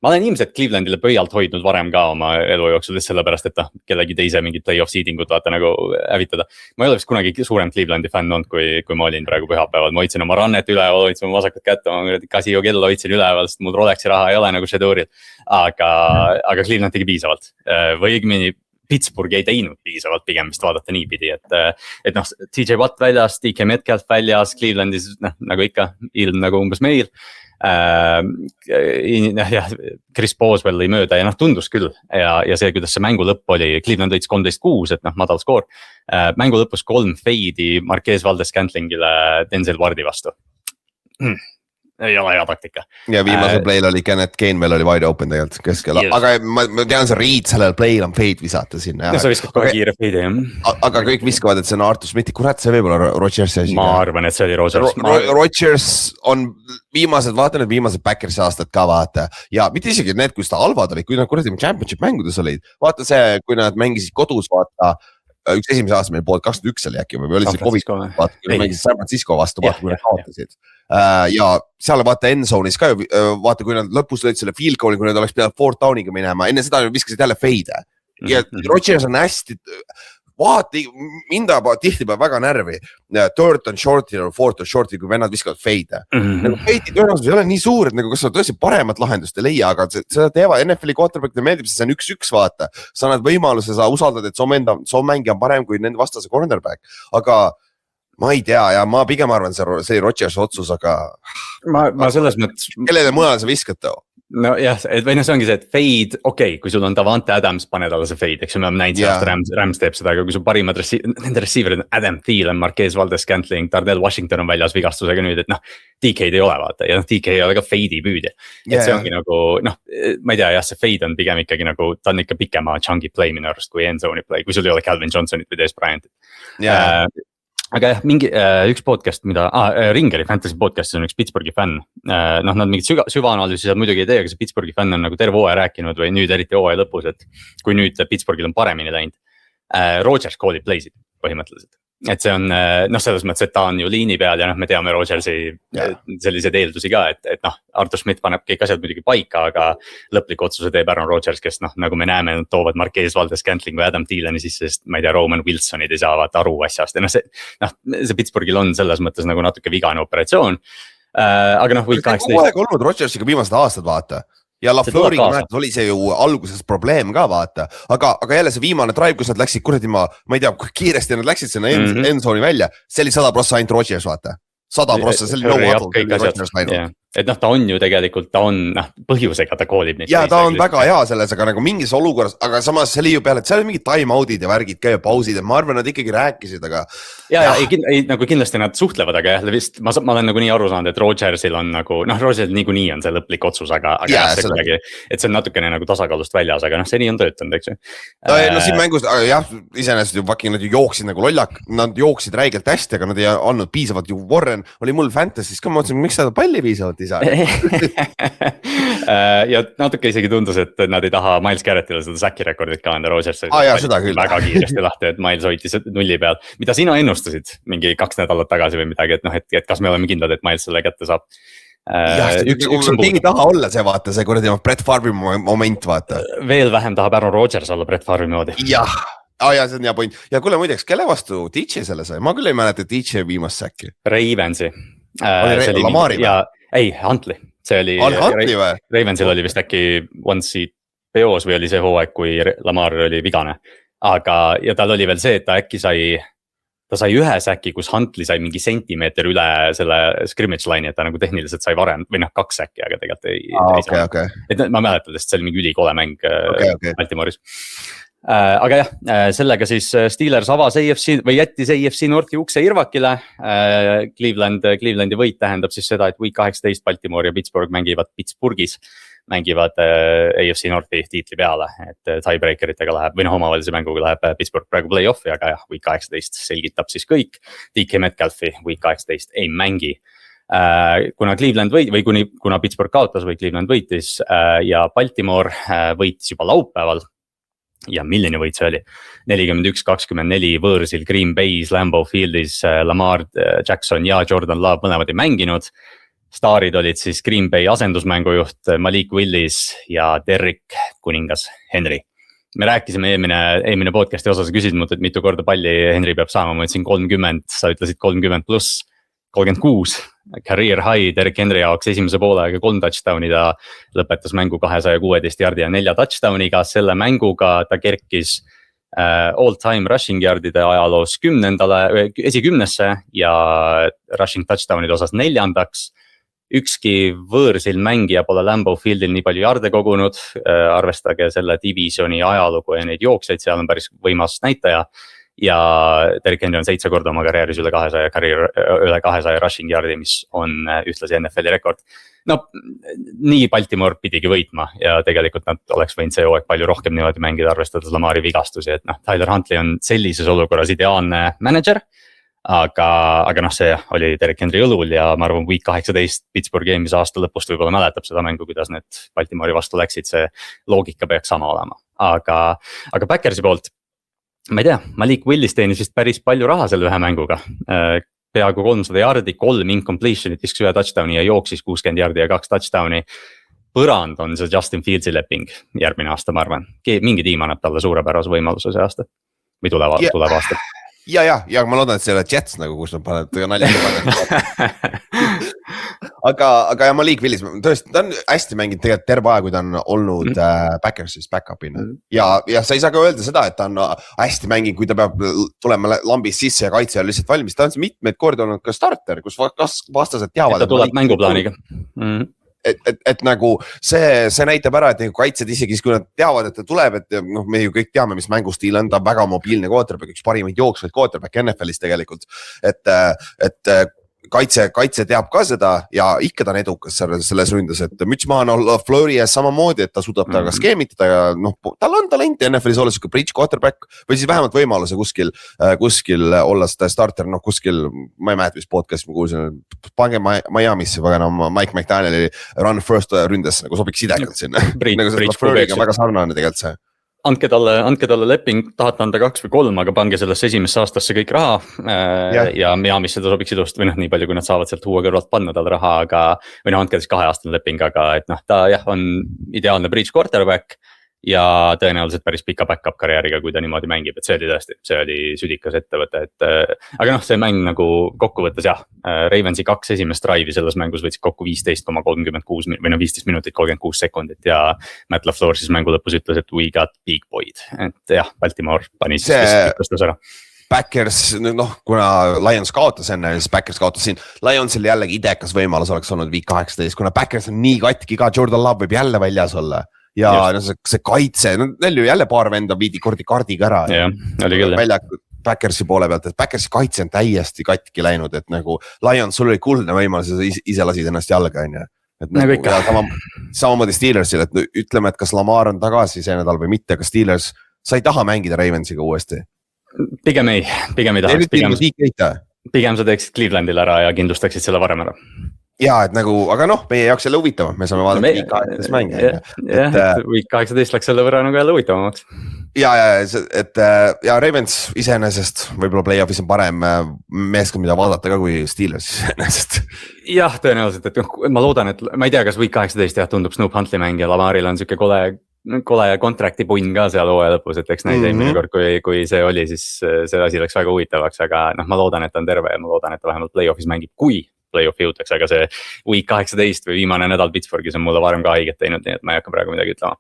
olen ilmselt Clevelandile pöialt hoidnud varem ka oma elu jooksul, sellepärast, et kellegi teise mingid play-off seedingut vaata nagu hävitada. Ma ei ole vist kunagi suurem Clevelandi fänn olnud, kui ma olin praegu pühapäeval. Ma hoidsin oma rannet üleval, hoidsin oma vasakut kätte, ma Casio kell hoidsin üleval, sest mul Rolexi raha ei ole nagu Shaduril. Aga Cleveland tegi piisavalt. Või õigemini Pittsburgh ei teinud piisavalt pigem vist vaadata niipidi, et noh, TJ Watt väljas, DK Metcalf väljas, Clevelandis nagu ikka, ilm nagu umbes meil. Ja Chris Boswell lõi mööda ja noh, tundus küll ja see, kuidas see mängu lõpp oli, Cleveland võitis 13-6, et noh, madal skoor. Mängu lõpus 3 feidi Marquez Valdes-Scantlingile Denzel Wardi vastu. Ei ole hea taktika. Ja viimasel play'l oli Kenneth Gainwell oli wide open tegelikult keskel, aga ma tean see Reed sellel play'l on fade visata sinna. No sa viskad kohe kiire fade, jah. Aga kõik viskavad, et see on Arthur Smithi, kurat, see võib olla Rodgersi asi. Ma arvan, et see oli Rodgers. Rodgers on vaata need viimased Packersi aastad ka vaata ja mitte isegi need, kus ta halvad olid, kui nad kuradi championship mängudes olid. Vaata see, kui nad mängisid kodus, vaata üks esimese aasta meil pool 21 oli äkki või oli see COVID, vaata, kui nad mängisid San Francisco vastu, vaata, kui nad kaotasid. Ja seal vaata endzone'is ka ju, vaata, kui nad lõpus lõid selle field goal'i, kui nad oleks pidanud Fort Downiga minema, enne seda viskasid jälle fade. Ja Rodgers on hästi, vaata, mind tihti peab väga närvi, third on short'i või fourth on short'i, kui vennad viskavad fade. Nagu fade'i tõenäosus ei ole nii suur, et nagu kas sa tõesti paremat lahendust ei leia, aga seda teevad NFL-i quarterback'ile meeldib, see on 1-1 vaata. Sa annad võimaluse, sa usaldad, et soo mängija on parem kui nende vastase cornerback, aga ma ei tea ja ma pigem arvan, see oli Rodgers otsus, aga ma selles mõttes kellele mujal sa viskad too? No jah, või noh, see ongi see, et fade, okei, kui sul on Davante Adams, pane talle see fade, eks ju, me oleme näinud see aasta Rams teeb seda, aga kui sul parimad nende receiverid on Adam Thielen, Marquez Valdes-Scantling, Darnell Washington on väljas vigastusega nüüd, et noh, DK-d ei ole vaata ja noh, DK ei ole ka fade'i püüdja. Et see ongi nagu, noh, ma ei tea, jah, see fade on pigem ikkagi nagu, ta on ikka pikema chunky play minu arust kui endzone'i play, kui sul ei ole Calvin Johnsonit või Dez Bryantit. Aga jah, mingi üks podcast, mida, Ringeri Fantasy podcastis on üks Pittsburghi fänn. Noh, nad mingid süvaanalüüsi seal muidugi ei tee, aga see Pittsburghi fänn on nagu terve hooaja rääkinud või nüüd eriti hooaja lõpus, et kui nüüd Pittsburghil on paremini läinud. Rodgers call'ib play'sid põhimõtteliselt. Et see on, noh, selles mõttes, et ta on ju liini peal ja noh, me teame Rodgersi selliseid eeldusi ka, et noh, Arthur Smith paneb kõik asjad muidugi paika, aga lõpliku otsuse teeb Aaron Rodgers, kes noh, nagu me näeme, toovad Marquez Valdes-Scantling või Adam Thieleni sisse, sest ma ei tea, Roman Wilsonid ei saa vaata aru asjast ja noh, see Pittsburghil on selles mõttes nagu natuke vigane operatsioon. Aga noh, võid 18. Kogu aeg olnud Rodgersiga viimased aastad vaata. ja LaFleuriga näed, oli see ju alguses probleem ka vaata, aga jälle see viimane drive, kus nad läksid kuradi ma ei tea, kui kiiresti nad läksid sinna endzone'i välja, see oli 100% ainult Rodgers vaata. 100%, see oli no huddle. Et noh, ta on ju tegelikult, ta on põhjusega, ta koolib neid. Ja ta on väga hea selles, aga nagu mingis olukorras, aga samas see oli ju peale, et seal oli mingid time-out'id ja värgid ka ja pausid, et ma arvan, nad ikkagi rääkisid, aga. Ja nagu kindlasti nad suhtlevad, aga jah, vist ma olen nagu nii aru saanud, et Rodgersil on nagu, Rodgersil niikuinii on see lõplik otsus, aga jah, see kuidagi, et see on natukene nagu tasakaalust väljas, aga seni on töötanud, eks ju. No siin mängus, jah, iseenesest ju nad ju jooksid nagu lollak, nad jooksid räigelt hästi, aga nad ei andnud piisavalt ju Warren oli mul Fantasy's ka, ma mõtlesin, miks seda palli piisavalt ei saa. Ja natuke isegi tundus, et nad ei taha Miles Garrettile seda säki rekordit ka anda, Rodgers väga kiiresti lahti, et Miles hoitis nulli peal, mida sina ennustasid mingi 2 nädalat tagasi või midagi, et kas me oleme kindlad, et Miles selle kätte saab. Üks on ei taha olla see vaata, see kuradi Brett Favre moment vaata. Veel vähem tahab Aaron Rodgers olla Brett Favre moodi. Jah, see on hea point. Ja kuule muideks, kelle vastu DJ selle sai? Ma küll ei mäleta DJ viimast säki. Ravensi. Lamari või? Ei, Huntley. See oli, Ravensil oli vist äkki Once'i peos või oli see hooaeg, kui Lamar oli vigane. Aga, ja tal oli veel see, et ta äkki ta sai ühe säki, kus Huntley sai mingi sentimeeter üle selle scrimmage line'i, et ta nagu tehniliselt sai varem, või 2 säki, aga tegelikult ei saa. Et ma mäletan, sest see oli mingi ülikole mäng Baltimooris. Aga jah, sellega siis Steelers avas AFC või jättis AFC Northi ukse Irvakile. Clevelandi võit tähendab siis seda, et week 18 Baltimore ja Pittsburgh Pittsburghis mängivad AFC Northi tiitli peale, et tiebreakeritega läheb või omavalise mänguga läheb Pittsburgh praegu play-off'i, aga jah, week 18 selgitab siis kõik. DK Metcalfi week 18 ei mängi. Kuna Cleveland või kuna Pittsburgh kaotas või Cleveland võitis ja Baltimore võitis juba laupäeval. Ja milline võit see oli? 41-24 võõrsil Green Bay's, Lambeau Fieldis, Lamar Jackson ja Jordan Love mõlemad ei mänginud. Staarid olid siis Green Bay asendusmängujuht Malik Willis ja Derrick Kuningas Henry. Me rääkisime eelmine podcasti osas, küsisid mult, et mitu korda palli Henry peab saama, ma ütlesin 30, sa ütlesid 30 pluss 36. Career high Derrick Henry jaoks esimese poolega 3 touchdown'i, ta lõpetas mängu 216 yardi ja 4 touchdown'iga, selle mänguga ta kerkis all time rushing yardide ajaloos 10-sse ja rushing touchdown'ide osas 4-ndaks. Ükski võõrsil mängija pole Lambeau Fieldil nii palju yarde kogunud, arvestage selle divisioni ajalugu ja neid jooksjaid, seal on päris võimas näitaja. Ja Derrick Henry on 7 korda oma karjääris üle 200 rushing yardi, mis on ühtlasi NFL-i rekord. No nii Baltimore pidigi võitma ja tegelikult nad oleks võinud see hooaeg palju rohkem niimoodi mängida, arvestades Lamari vigastusi, et Tyler Huntley on sellises olukorras ideaalne manager. Aga see oli Derrick Henry õlul ja ma arvan week 18 Pittsburgh eelmise aasta lõpust võib-olla mäletab seda mängu, kuidas need Baltimore'i vastu läksid, see loogika peaks sama olema. Aga Packersi poolt, ma ei tea, Malik Willis teenis vist päris palju raha selle ühe mänguga. Peaaegu 300 yardi, 3 incompletion'it, viskas 1 touchdowni ja jooksis 60 yardi ja 2 touchdowni. Põrand on see Justin Fieldsi leping järgmine aasta, ma arvan. Mingi tiim annab talle suurepärase võimaluse see aasta või tuleb aasta. Ja ma loodan, et see ei ole Jets nagu, kus nad panevad nalja. Aga Malik Willis, tõesti, ta on hästi mänginud tegelikult terve aeg, kui ta on olnud Packersis back-up'ina. Ja sa ei saa ka öelda seda, et ta on hästi mänginud, kui ta peab tulema lambis sisse ja kaitse on lihtsalt valmis. Ta on mitmeid kordi olnud ka starter, kus vastased teavad. Et ta tuleb mänguplaaniga. Et nagu see näitab ära, et nagu kaitsed isegi, kui nad teavad, et ta tuleb, et me ju kõik teame, mis mängustiil on, ta väga mobiilne quarterback, üks parimaid jooksvaid quarterback NFL-is tegelikult, et kaitse teab ka seda ja ikka ta on edukas selles ründas, et müts maha on Fleury ees samamoodi, et ta suudab taga skeemitada ja tal on talenti NFL-is olla siuke bridge quarterback või siis vähemalt võimaluse kuskil olla seda starter, kuskil, ma ei mäleta, mis podcast ma kuulsin, pange Miami'sse Mike McDanieli run first ründes nagu sobiks idekalt sinna. Nagu see Fleury'ga on väga sarnane tegelikult see. Andke talle leping, tahate anda 2 või 3, aga pange sellesse esimesse aastasse kõik raha ja Miami'sse ta sobiks idust või nii palju, kui nad saavad sealt huua kõrvalt panna talle raha, aga või andke siis 2-aastane leping, aga et ta jah on ideaalne bridge quarterback, ja tõenäoliselt päris pika back-up karjääriga, kui ta niimoodi mängib, et see oli tõesti, see oli südikas ettevõte, et aga noh, see mäng nagu kokkuvõttes jah, Ravensi 2 esimest drive'i selles mängus võtsid kokku 15,36 või 15 minutit 36 sekundit ja Matt LaFleur siis mängu lõpus ütles, et we got big boy'd, et jah, Baltimore pani siis pikkustus ära. Backers, noh, kuna Lions kaotas enne, siis Backers kaotas siin. Lionsil jällegi idekas võimalus oleks olnud week 18, kuna Backers on nii katki ka, Jordan Love võib jälle väljas olla. Ja no, see kaitse, neil ju jälle paar venda viidi kordi kardiga ära. Ja, oli küll. Välja Backersi poole pealt, et Backersi kaitse on täiesti katki läinud, et nagu Lions, sul oli kuldne võimalus ja ise lasid ennast jalga, on ju. Et nagu samamoodi Steelersile, et ütleme, et kas Lamar on tagasi see nädal või mitte, kas Steelers, sa ei taha mängida Ravensiga uuesti? Pigem ei tahaks, pigem sa teeksid Clevelandil ära ja kindlustaksid selle varem ära. Ja, et nagu, aga noh, meie jaoks jälle huvitav, me saame vaadata week 18 mänge. Week 18 läks selle võrra nagu jälle huvitavamaks. Ja, Ravens iseenesest võib-olla play-off'is on parem meeskond, mida vaadata ka kui Steelers iseenesest. Jah, tõenäoliselt, et ma loodan, et ma ei tea, kas week 18 jah tundub Snoop Huntley mäng ja Lamaril on siuke kole kontrakti punn ka seal hooaja lõpus, et eks näis eelmine kord, kui see oli, siis see asi läks väga huvitavaks, aga noh, ma loodan, et ta on terve ja ma loodan, et ta vähemalt play-off'is mängib, kui play-off'i jõutakse, aga see week 18 või viimane nädal Pittsburghis on mulle varem ka haiget teinud, nii et ma ei hakka praegu midagi ütlema.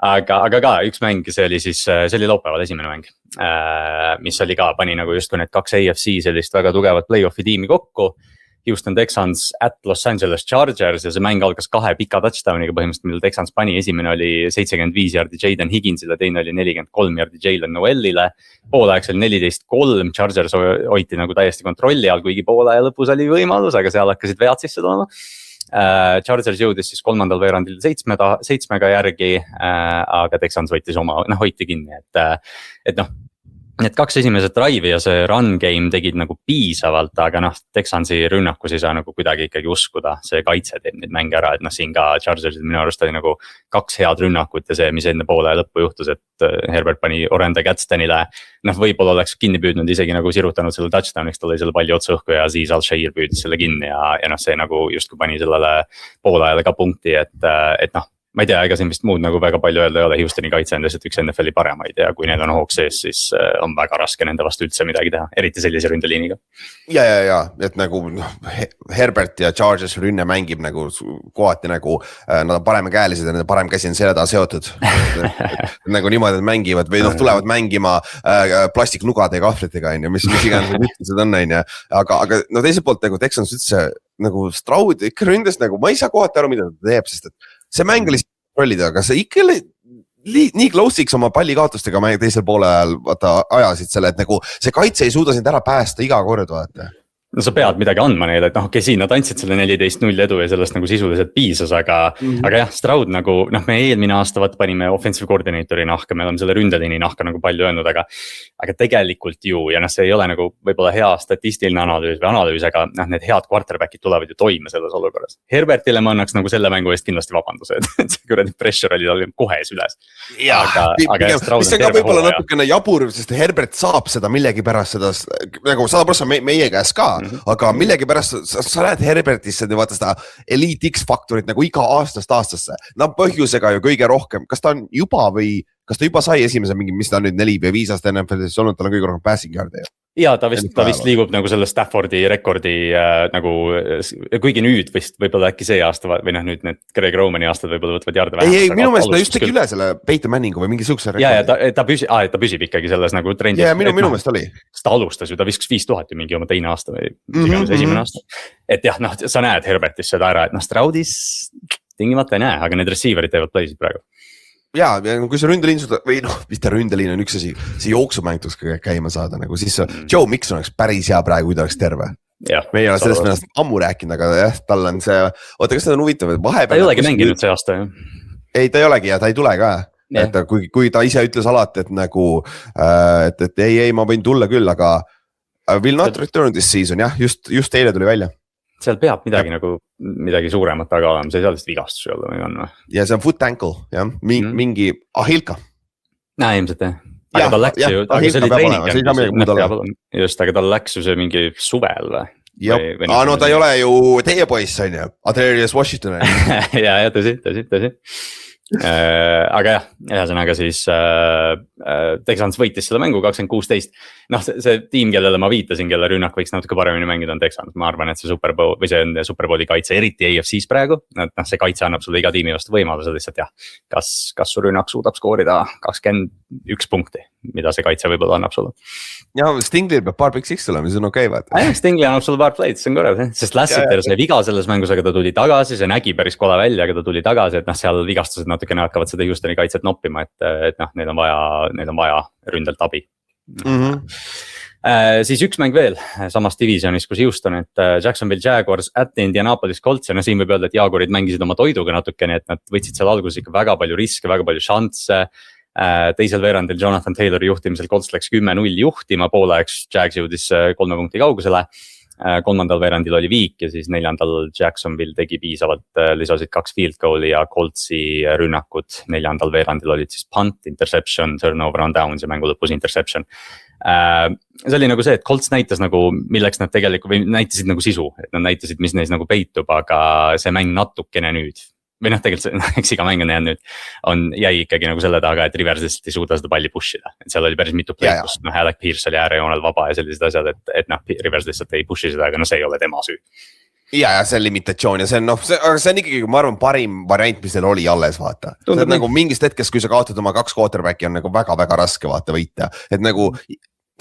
aga ka üks mäng, see oli laupäeval esimene mäng, mis oli ka, pani nagu justkui need 2 AFC sellist väga tugevat play-off'i tiimi kokku. Houston Texans at Los Angeles Chargers ja see mäng algas 2 pika touchdowniga põhimõtteliselt, millel Texans pani. Esimene oli 75 jardi Jaden Higginsile, teine oli 43 jardi Jalen Noelile. Poolaeg oli 14-3, Chargers hoiti nagu täiesti kontrolli all, kuigi poolaja lõpus oli võimalus, aga seal hakkasid vead sisse tulema. Chargers jõudis siis kolmandal veerandil 7 järgi, aga Texans võttis oma, hoiti kinni, et noh. Need 2 esimesed drive'i ja see run game tegid nagu piisavalt, aga noh, Texansi rünnakus ei saa nagu kuidagi ikkagi uskuda, see kaitse teeb neid mänge ära, et noh, siin ka Chargersid minu arust oli nagu 2 head rünnakut ja see, mis enne poole lõppu juhtus, et Herbert pani Orlando Gatstanile, noh, võib-olla oleks kinni püüdnud, isegi nagu sirutanud selle touchdowniks, tal oli selle palli otsa õhku ja siis Al-Shair püüdis selle kinni ja noh, see nagu justkui pani sellele poolajale ka punkti, et noh, ma ei tea, ega siin vist muud nagu väga palju öelda ei ole, Houstoni kaitse on lihtsalt üks NFL-i paremaid ja kui neil on hoog sees, siis on väga raske nende vastu üldse midagi teha, eriti sellise ründeliiniga. Ja, et nagu Herbert ja Chargers rünne mängib nagu kohati nagu, nad on paremakäelised ja nende parem käsi on selja taha seotud. Nagu niimoodi nad mängivad või noh, tulevad mängima plastiknugade ja kahvlitega, mis iganes ütlused on, aga no teiselt poolt nagu Texans üldse nagu Stroud ikka ründes nagu, ma ei saa kohati aru, mida ta teeb, sest et see mäng oli rollida, aga see ikka nii close'iks oma pallikaotustega teisel poole ajal ajasid selle, et nagu see kaitse ei suuda sind ära päästa iga kord vaata. No sa pead midagi andma neile, et noh, siin nad andsid selle 14-0 edu ja sellest nagu sisuliselt piisas, aga jah, Stroud nagu, noh, me eelmine aasta panime offensive coordinatori nahka, me oleme selle ründeliini nahka nagu palju öelnud, aga tegelikult ju, ja noh, see ei ole nagu võib-olla hea statistiline analüüs, aga noh, need head quarterback'id tulevad ju toime selles olukorras. Herbertile ma annaks nagu selle mängu eest kindlasti vabanduse, et see kuradi pressure oli tal kohe süles. Aga mis on ka võib-olla natukene jabur, sest Herbert saab seda millegipärast seda, nagu 100% meie käes ka. Aga millegipärast sa näed Herbertisse, vaata seda Elite X-faktorit nagu iga aastasse. Põhjusega ju kõige rohkem, kas ta on juba või kas ta juba sai esimese mingi, mis ta on nüüd 4 või 5 aastat NFL-is olnud, tal on kõige rohkem passing yard'e. Ja ta vist liigub nagu selle Staffordi rekordi nagu, kuigi nüüd vist võib-olla äkki see aasta või noh, nüüd need Greg Romani aastad võib-olla võtvad jarde vähemaks. Ei, minu meelest ta just tegi üle selle Peyton Manningu või mingi sukse rekordi. Ja ta püsib ikkagi selles nagu trendis. Ja minu meelest oli. Ta alustas ju, ta viskas 5000 mingi oma teine aasta või esimene aasta. Et jah, noh, sa näed Herbertis seda ära, et noh, Stroudis tingimata ei näe, aga need receiverid teevad playsid praegu. Ja kui see ründeliin või noh, mitte ründeliin on üks asi, see jooksumäng tuleks käima saada, nagu siis Joe Mixon oleks päris hea praegu, kui ta oleks terve. Me ei ole sellest meelest ammu rääkinud, aga jah, tal on see, oota, kas ta on huvitav, et vahepeal. Ta ei olegi mänginud see aasta, jah. Ei, ta ei olegi ja ta ei tule ka. Et kui ta ise ütles alati, et nagu, et ei, ma võin tulla küll, aga will not return this season, jah, just eile tuli välja. Seal peab midagi suuremat taga olema, see ei saa lihtsalt vigastus olla või on või? Ja see on foot ankle, jah, mingi ahilka. Ilmselt jah. Aga tal läks ju, aga see oli treening. Just, aga tal läks ju see mingi suvel või? No ta ei ole ju teie poiss, on ju, Adrius Washington. Ja tõsi. aga jah, ühesõnaga siis Texans võitis selle mängu 20-16. Noh, see tiim, kellele ma viitasin, kelle rünnak võiks natuke paremini mängida on Texans. Ma arvan, et see Super Bowl või see on Super Bowli kaitse, eriti AFC-s praegu. Noh, see kaitse annab sulle iga tiimi vastu võimaluse lihtsalt jah. Kas su rünnak suudab skoorida 21 punkti, mida see kaitse võib-olla annab sulle. Ja Stinglil peab paar Big Six tulema, siis on okei vaata. Stingli annab sulle paar play'd, see on korras. Sest Lassiter sai viga selles mängus, aga ta tuli tagasi, see nägi päris kole välja, aga ta tuli tagasi, et noh, seal vigastused natukene hakkavad seda Houstoni kaitset noppima, et noh, neil on vaja ründelt abi. Siis üks mäng veel samas divisionis, kus Houston, et Jacksonville Jaguars at Indianapolis Colts ja no siin võib öelda, et Jaguarid mängisid oma toiduga natukene, et nad võtsid seal alguses ikka väga palju riske, väga palju šansse. Teisel veerandil Jonathan Taylori juhtimisel Colts läks 10-0 juhtima, pooleks Jags jõudis 3 punkti kaugusele. Kolmandal veerandil oli viik ja siis neljandal Jacksonville tegi piisavalt, lisasid 2 field goal'i ja Coltsi rünnakud neljandal veerandil olid siis punt, interception, turnover on downs ja mängu lõpus interception. See oli nagu see, et Colts näitas nagu, milleks nad tegelikult või näitasid nagu sisu, et nad näitasid, mis neis nagu peitub, aga see mäng natukene nüüd või noh, tegelikult eks iga mäng on jäänud nüüd, jäi ikkagi nagu selle taga, et Rivers lihtsalt ei suuda seda palli push ida. Et seal oli päris mitu play'd, kus noh, Alec Pierce oli äärejoonel vaba ja sellised asjad, et noh, Rivers lihtsalt ei push'i seda, aga no see ei ole tema süü. Ja see on limitatsioon ja see on noh, aga see on ikkagi, ma arvan, parim variant, mis teil oli alles vaata. See on nagu mingist hetkest, kui sa kaotad oma 2 quarterbacki on nagu väga-väga raske vaata võita. Et nagu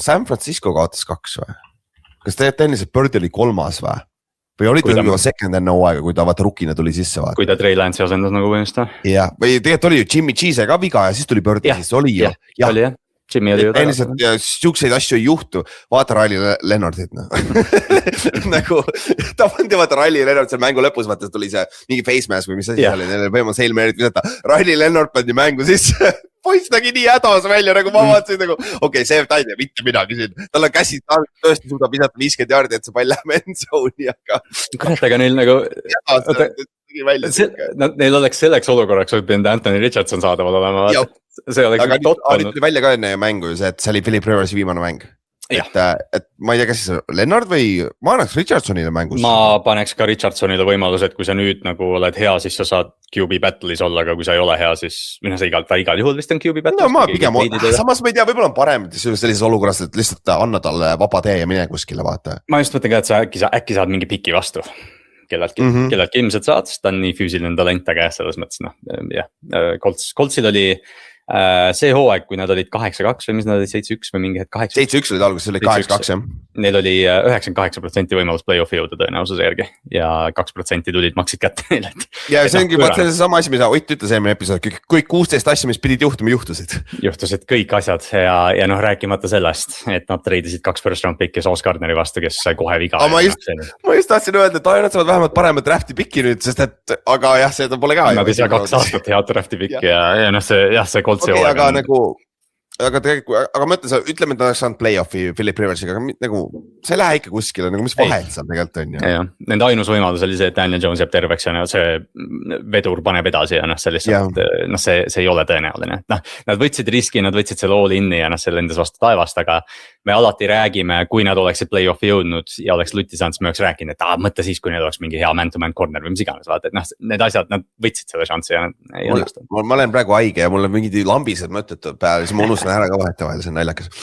San Francisco kaotas 2 või? Kas te endiselt Bird oli 3 või? Või olid ta juba second enne hooaega, kui ta vaata rukina tuli sisse vaata. Kui ta Trey Lance'i asendas nagu põhimõtteliselt. Jah, või tegelikult oli ju Jimmy G-se ka viga ja siis tuli Bird ja siis oli ju. Oli jah, Jimmy oli ju tagasi. Siukseid asju ei juhtu, vaata Riley Leonardit no. Nagu ta pandi vaata Riley Leonard seal mängu lõpus, vaata tuli see mingi face mask või mis asi seal oli, neil oli võimalus Hail Mary't visata. Riley Leonard pandi mängu sisse. Poiss nägi nii hädas välja, nagu ma vaatasin nagu, okei, see ta ei tea mitte midagi siin. Tal on käsi, ta tõesti suudab visata 50 jaardi, et see pall läheb endzone'i, aga. Kurat, aga neil nagu. Neil oleks selleks olukorraks võinud Anthony Richardson saadaval olema. See oleks aga nüüd tuli välja ka enne mängu, et see oli Philip Riversi viimane mäng. Et ma ei tea, kas siis Lennart või ma annaks Richardsonile mängus. Ma paneks ka Richardsonile võimalus, et kui sa nüüd nagu oled hea, siis sa saad QB battle'is olla, aga kui sa ei ole hea, siis ta igal juhul vist on QB battle'is. No ma pigem, samas ma ei tea, võib-olla on parem sellises olukorras, et lihtsalt anna talle vaba tee ja mine kuskile vaata. Ma just mõtlen ka, et sa äkki saad mingi piki vastu. Kellaltki ilmselt saad, sest ta on nii füüsiline talent, aga jah, selles mõttes noh, jah, Coltsil oli see hooaeg, kui nad olid 8-2 või mis nad olid 7-1 või mingi hetk 8. 7-1 olid alguses, see oli 8-2 jah. Neil oli 98% võimalus play-off'i jõuda tõenäosuse järgi ja 2% tulid, maksid kätte neile. Ja see ongi vaat see sama asi, mida Ott ütles eelmine episood, kõik 16 asja, mis pidid juhtuma, juhtusid. Juhtusid kõik asjad ja noh, rääkimata sellest, et nad treidisid 2 first round pick'i Sauce Gardneri vastu, kes sai kohe viga. Ma just tahtsin öelda, et nad saavad vähemalt paremat drafti pick'i nüüd, sest et, aga jah, seda pole ka. Nad ei saa 2 aastat head drafti pick'i ja noh, see Coltsi hooaeg. Aga nagu, aga ma ütlen, ütleme, et nad oleks saanud play-off'i Philip Riversiga, aga nagu see ei lähe ikka kuskile, nagu mis vahet seal tegelikult on ju. Nende ainus võimalus oli see, et Daniel Jones jääb terveks ja see vedur paneb edasi ja noh, see lihtsalt, noh, see ei ole tõenäoline. Noh, nad võtsid riski, nad võtsid selle all in'i ja noh, see lendas vastu taevast, aga me alati räägime, kui nad oleksid play-off'i jõudnud ja oleks lutti saanud, siis me oleks rääkinud, et mõtle siis, kui neil oleks mingi hea man-to-man corner või mis iganes, vaata, et noh, need asjad, nad võtsid selle šansi ja ei õnnestunud. Ma olen praegu haige ja mul on mingid lambised mõtted peale, siis ma unustan ära ka vahetevahel, see on naljakas.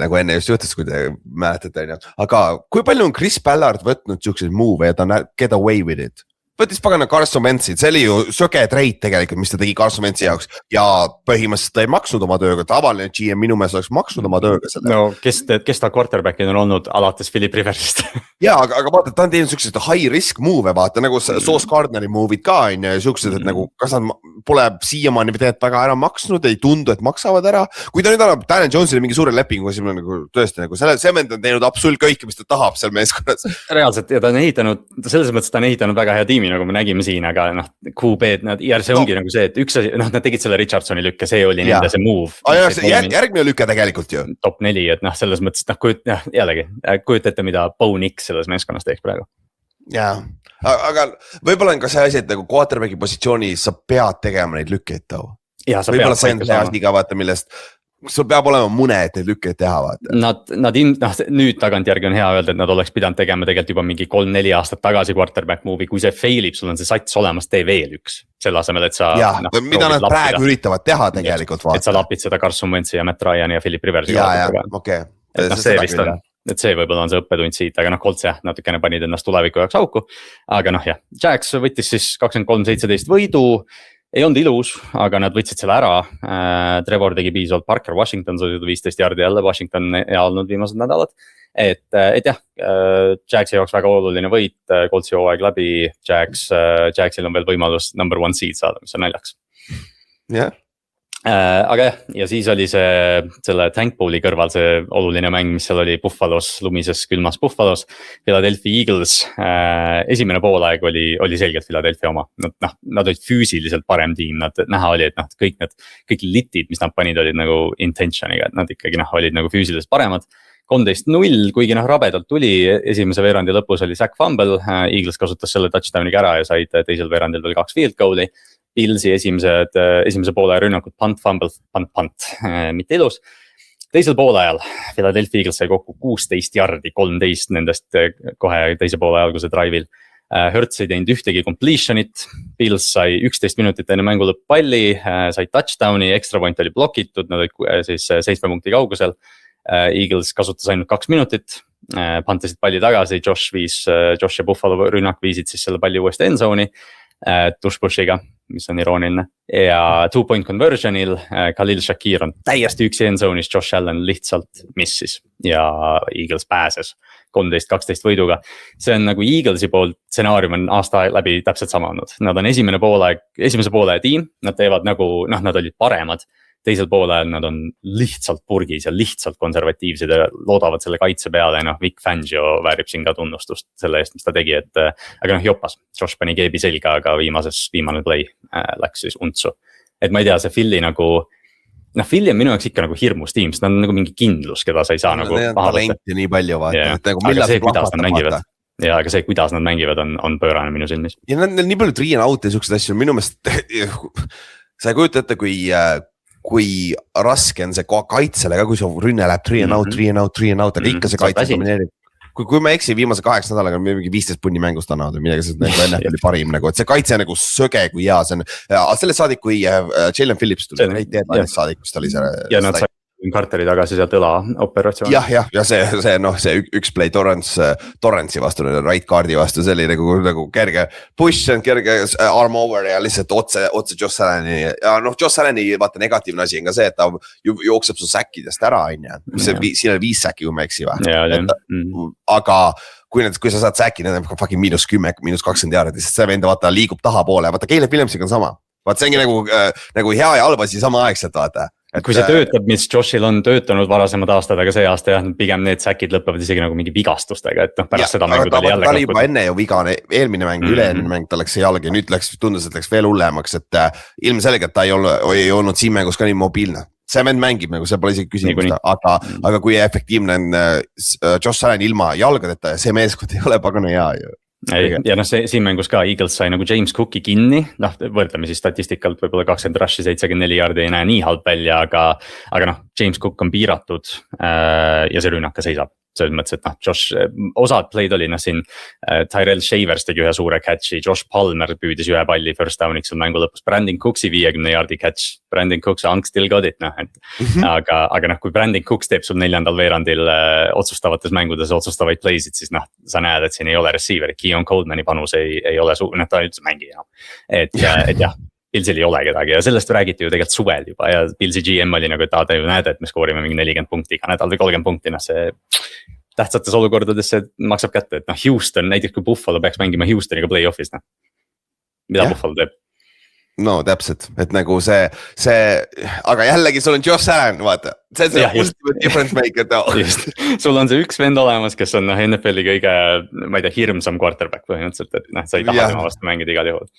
Nagu enne just juhtus, kui te mäletate, aga kui palju on Chris Ballard võtnud siukseid move ja ta get away with it? Võttis pagana Carson Wentzit, see oli ju söge trade tegelikult, mis ta tegi Carson Wentzi jaoks ja põhimõtteliselt ta ei maksnud oma tööga, tavaline GM minu meelest oleks maksnud oma tööga selle. No kes ta quarterback'id on olnud alates Philip Riversist? Ja, aga vaata, ta on teinud siuksed high risk move, vaata nagu Sauce Gardneri move'id ka on ja siuksed, et nagu kas nad pole siiamaani tegelikult väga ära maksnud, ei tundu, et maksavad ära. Kui ta nüüd annab Daniel Jonesile mingi suure lepingu, siis nagu tõesti nagu see vend on teinud absoluut kõike, mis ta tahab seal meeskonnas. Reaalselt ja ta on ehitanud, selles mõttes ta on ehitanud väga hea tiimi, nagu me nägime siin, aga noh, QB-d, ja see ongi nagu see, et üks asi, noh, nad tegid selle Richardsoni lükke, see oli nende see move. Järgmine lükke tegelikult ju. Top 4, et noh, selles mõttes, noh, jällegi, kujutate, mida Bo Nix selles meeskonnas teeks praegu. Jaa, aga võib-olla on ka see asi, et nagu quarterbacki positsioonis sa pead tegema neid lükkeid too. Võib-olla see on see asi ka vaata, millest sul peab olema mune, et neid lükkeid teha, vaata. Nüüd tagantjärgi on hea öelda, et nad oleks pidanud tegema tegelikult juba mingi 3-4 aastat tagasi quarterback move'i, kui see failib, sul on see sats olemas, tee veel üks. Selle asemel, et sa. Mida nad praegu üritavad teha tegelikult, vaata. Et sa lapid seda Carson Wentzi ja Matt Ryan ja Philip Riversi. okei. See vist on, et see võib-olla on see õppetund siit, aga Colts jah, natukene panid ennast tuleviku jaoks auku. Aga jah, Jags võttis siis 23-17 võidu. Ei olnud ilus, aga nad võtsid selle ära. Trevor tegi piisavalt, Parker Washington sai 15 jardi jälle, Washington hea olnud viimased nädalad. Et jah, Jagsi jaoks väga oluline võit, Coltsi hooaeg läbi, Jagsil on veel võimalus number 1 seed saada, mis on naljaks. Jah. Aga jah, ja siis oli selle Tank Bowli kõrval see oluline mäng, mis seal oli Buffalos, lumises külmas Buffalos. Philadelphia Eagles, esimene poolaeg oli selgelt Philadelphia oma. Nad olid füüsiliselt parem tiim, näha oli, et kõik litid, mis nad panid, olid nagu intentioniga, et nad ikkagi olid nagu füüsiliselt paremad. 13-0, kuigi rabedalt tuli, esimese veerandi lõpus oli sack fumble, Eagles kasutas selle touchdowniga ära ja said teisel veerandil veel 2 field goal'i. Pillsi esimese poole rünnakud punt, mitte ilus. Teisel poolajal Philadelphia Eagles sai kokku 16 jardi, 13 nendest kohe teise poole alguse drive'il. Hurts ei teinud ühtegi completion'it, Bills sai 11 minutit enne mängu lõpp palli, sai touchdown'i, extra point oli blokitud, nad olid siis 7 punkti kaugusel. Eagles kasutas ainult 2 minutit, pantasid palli tagasi, Josh ja Buffalo rünnak viisid siis selle palli uuesti endzone'i. Tushbushiga, mis on irooniline ja 2-point conversion'il Khalil Shakir on täiesti üksi endzone'is, Josh Allen lihtsalt missis ja Eagles pääses 13-12 võiduga. See on nagu Eaglesi poolt stsenaarium on aasta läbi täpselt sama olnud. Nad on esimese poole tiim, nad teevad nagu, nad olid paremad. Teisel poolel nad on lihtsalt purgis ja lihtsalt konservatiivsed ja loodavad selle kaitse peale. Vic Fangio väärib siin ka tunnustust selle eest, mis ta tegi, aga jopas. Josh pani keebi selga, aga viimane play läks siis untsu. Et ma ei tea, see Philly Philly on minu jaoks ikka nagu hirmus tiim, sest nad on nagu mingi kindlus, keda sa ei saa nagu paha võtta. Talenti nii palju vaata. Aga see, kuidas nad mängivad. Ja aga see, kuidas nad mängivad, on pöörane minu silmis. Ja nad nii palju 3 and out ja siuksed asju, minu meelest sa ei kujuta ette, kui raske on see kaitsele ka, kui see rünne läheb 3 and out, aga ikka see kaitse domineerib. Kui ma eksin viimase 8 nädalaga mingi 15 punni mängust annavad või midagi, sest NFL oli parim nagu, et see kaitse nagu söge, kui hea see on. Sellest saadik, kui Jalen Phillips tuli, neid teed saadik, mis ta oli see. Ja nad sai Carteri tagasi sealt õla operatsioon. Ja see üks play Torrance'i vastu, right guard'i vastu, see oli nagu kerge push, kerge arm over ja lihtsalt otse Josh Allan'i. Ja Josh Allan'i vaata negatiivne asi on ka see, et ta jookseb su säkkidest ära, siin oli 5 säkki, kui ma eksi või. Aga kui sa saad säkki, need on fucking -10, -20 jaardi, sest see venda vaata liigub tahapoole, vaata Caleb Williamsiga on sama. Vaata see ongi nagu hea ja halb asi sama aegselt vaata. Kui see töötab, mis Joshil on töötanud varasemad aastad, aga see aasta jah, pigem need säkid lõpevad isegi nagu mingi vigastustega, et pärast seda mängu ta oli jälle. Ta oli juba enne ju vigane, eelmine mäng, üle-eelmine mäng, ta läks see jalg ja nüüd tundus, et läks veel hullemaks, et ilmselgelt ta ei olnud siin mängus ka nii mobiilne. See vend mängib nagu, see pole isegi küsimust, aga kui efektiivne on Josh Allan ilma jalgadeta ja see meeskond ei ole pagana hea ju. Ja siin mängus ka Eagles sai nagu James Cooki kinni, võrdleme siis statistikalt võib-olla 20 rush'i, 74 jaardi ei näe nii halb välja, aga James Cook on piiratud ja see rünnak ka seisab. Selles mõttes, et Josh, osad play'd oli siin Tyrell Shavers tegi ühe suure catch'i, Josh Palmer püüdis ühe palli first down'iks on mängu lõpus, Brandon Cooksi 50 jaardi catch, Brandon Cooks Hank still got it, aga kui Brandon Cooks teeb sul 4. veerandil otsustavates mängudes otsustavaid play'sid, siis sa näed, et siin ei ole receiver, Keon Coldmani panus ei ole ta üldse mängi enam, et jah. Pilsil ei ole kedagi ja sellest räägiti ju tegelikult suvel juba ja Pilsi GM oli nagu, et te ju näete, et me skoorime mingi 40 punkti iga nädal või 30 punkti, see tähtsates olukordades see maksab kätte, et Houston, näiteks kui Buffalo peaks mängima Houstoniga play-off'is, mida Buffalo teeb? No täpselt, et nagu see, aga jällegi sul on Josh Allan, vaata, see on see ultimate difference maker just, sul on see üks vend olemas, kes on NFL-i kõige, ma ei tea, hirmsam quarterback põhimõtteliselt, et sa ei taha tema vastu mängida igal juhul.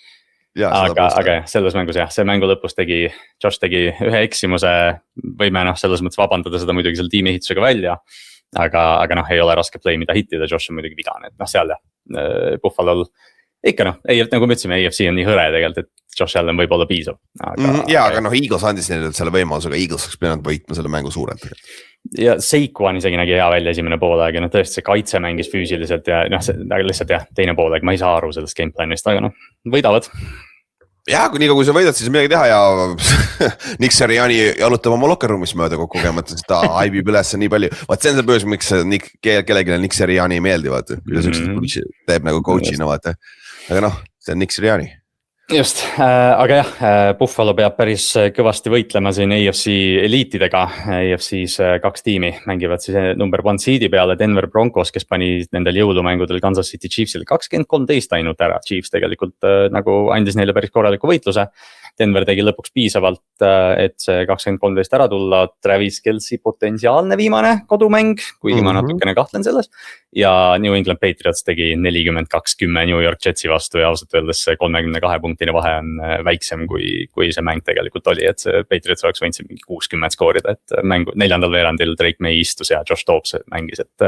Aga selles mängus see mängu lõpus Josh tegi ühe eksimuse, võime selles mõttes vabandada seda muidugi selle tiimi ehitusega välja, aga ei ole raske play, mida hittida, Josh on muidugi vigane, et seal Buffalo'l ikka noh, nagu me ütlesime, AFC on nii hõre tegelikult, et Josh Allen võib olla piisav. Aga noh, Eagles andis neile selle võimalusega, Eagles oleks pidanud võitma selle mängu suurelt. Ja Saquon isegi nägi hea välja esimene poolaeg ja noh, tõesti see kaitse mängis füüsiliselt ja noh, lihtsalt jah, teine poolaeg, ma ei saa aru sellest gameplanist, aga noh, võidavad. Ja nii kui sa võidad, siis midagi teha ja Nick Sirianni jalutab oma locker room'is mööda kokku kogemata, sest ta haibib üles nii palju. Vaat see on see põhjus, miks kellelegi Nick Sirianni ei meeldi, vaata. Teeb nagu coach'ina, vaata. Aga noh, see on Nick Sirianni. Just, aga jah, Buffalo peab päris kõvasti võitlema siin AFC eliitidega. AFC's 2 tiimi mängivad siis number 1 seedi peale Denver Broncos, kes pani nendel jõulumängudel Kansas City Chiefsile 20-13 ainult ära. Chiefs tegelikult nagu andis neile päris korraliku võitluse. Denver tegi lõpuks piisavalt, et see 20-13 ära tulla. Travis Kelce potentsiaalne viimane kodumäng, kuigi ma natukene kahtlen selles. Ja New England Patriots tegi 40-20 New York Jetsi vastu ja ausalt öeldes see 32 punktine vahe on väiksem kui see mäng tegelikult oli, et see Patriots oleks võinud mingi 60 skoorida, et mängu 4. veerandil Drake May istus ja Josh Dobbs mängis, et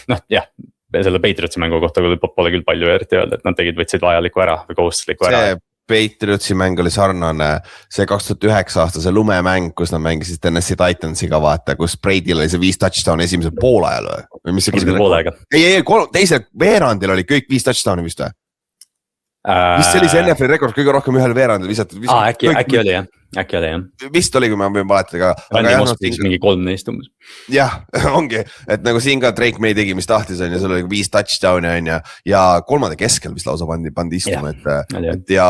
noh jah, selle Patriotsi mängu kohta pole küll palju eriti öelda, et nad võtsid vajaliku ära või kohustusliku ära. Patriotsi mäng oli sarnane, see 2009 aasta see lumemäng, kus nad mängisid Tennessee Titansiga, vaata, kus Brady'l oli see 5 touchdown'i esimesel poolajal või mis see poolaega? Ei, teisel veerandil oli kõik 5 touchdown'i vist või? Vist see oli see NFL rekord kõige rohkem ühel veerandil visatud. Äkki oli jah. Vist oli, kui ma võin valetada. Randy Moss tegi mingi 13 umbes. Jah, ongi, et nagu siin ka Drake May tegi, mis tahtis on ja sul oli 5 touchdown'i on ja 3. keskel vist lausa pandi istuma, et ja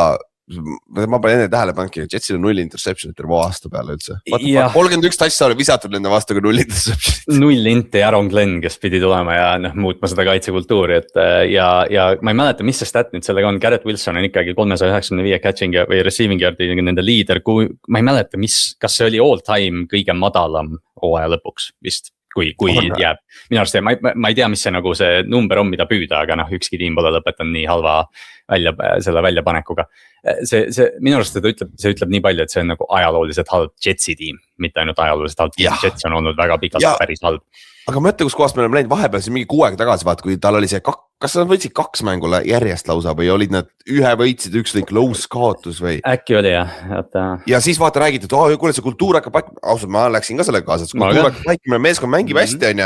ma panen enne tähele panki, et Jetsil on 0 interception'it terve aasta peale üldse. 31 touchdown'i visatud nende vastu, aga 0 interception'it. 0 inti Aaron Glenn, kes pidi tulema ja muutma seda kaitsekultuuri, et ja ma ei mäleta, mis see stat nüüd sellega on. Garrett Wilson on ikkagi 395 catching või receiving yard'i nende liider, ma ei mäleta, kas see oli all time kõige madalam hooaja lõpuks vist. Kui jääb, minu arust ma ei tea, mis see nagu see number on, mida püüda, aga ükski tiim pole lõpetanud nii halva selle väljapanekuga. Minu arust see ütleb nii palju, et see on nagu ajalooliselt halb Jetsi tiim, mitte ainult ajalooliselt halb. Jets on olnud väga pikalt päris halb. Aga mõtle, kus kohas me oleme läinud vahepeal, siis mingi 6 aega tagasi, vaat kui tal oli see kas nad võitsid 2 mängule järjest lausa või olid nad ühe võitsid, üks oli close kaotus või? Äkki oli jah. Ja siis vaata räägid, et kuule see kultuur hakkab paikma, ausalt ma läksin ka sellega kaasa, et kultuur hakkab paikma ja meeskond mängib hästi on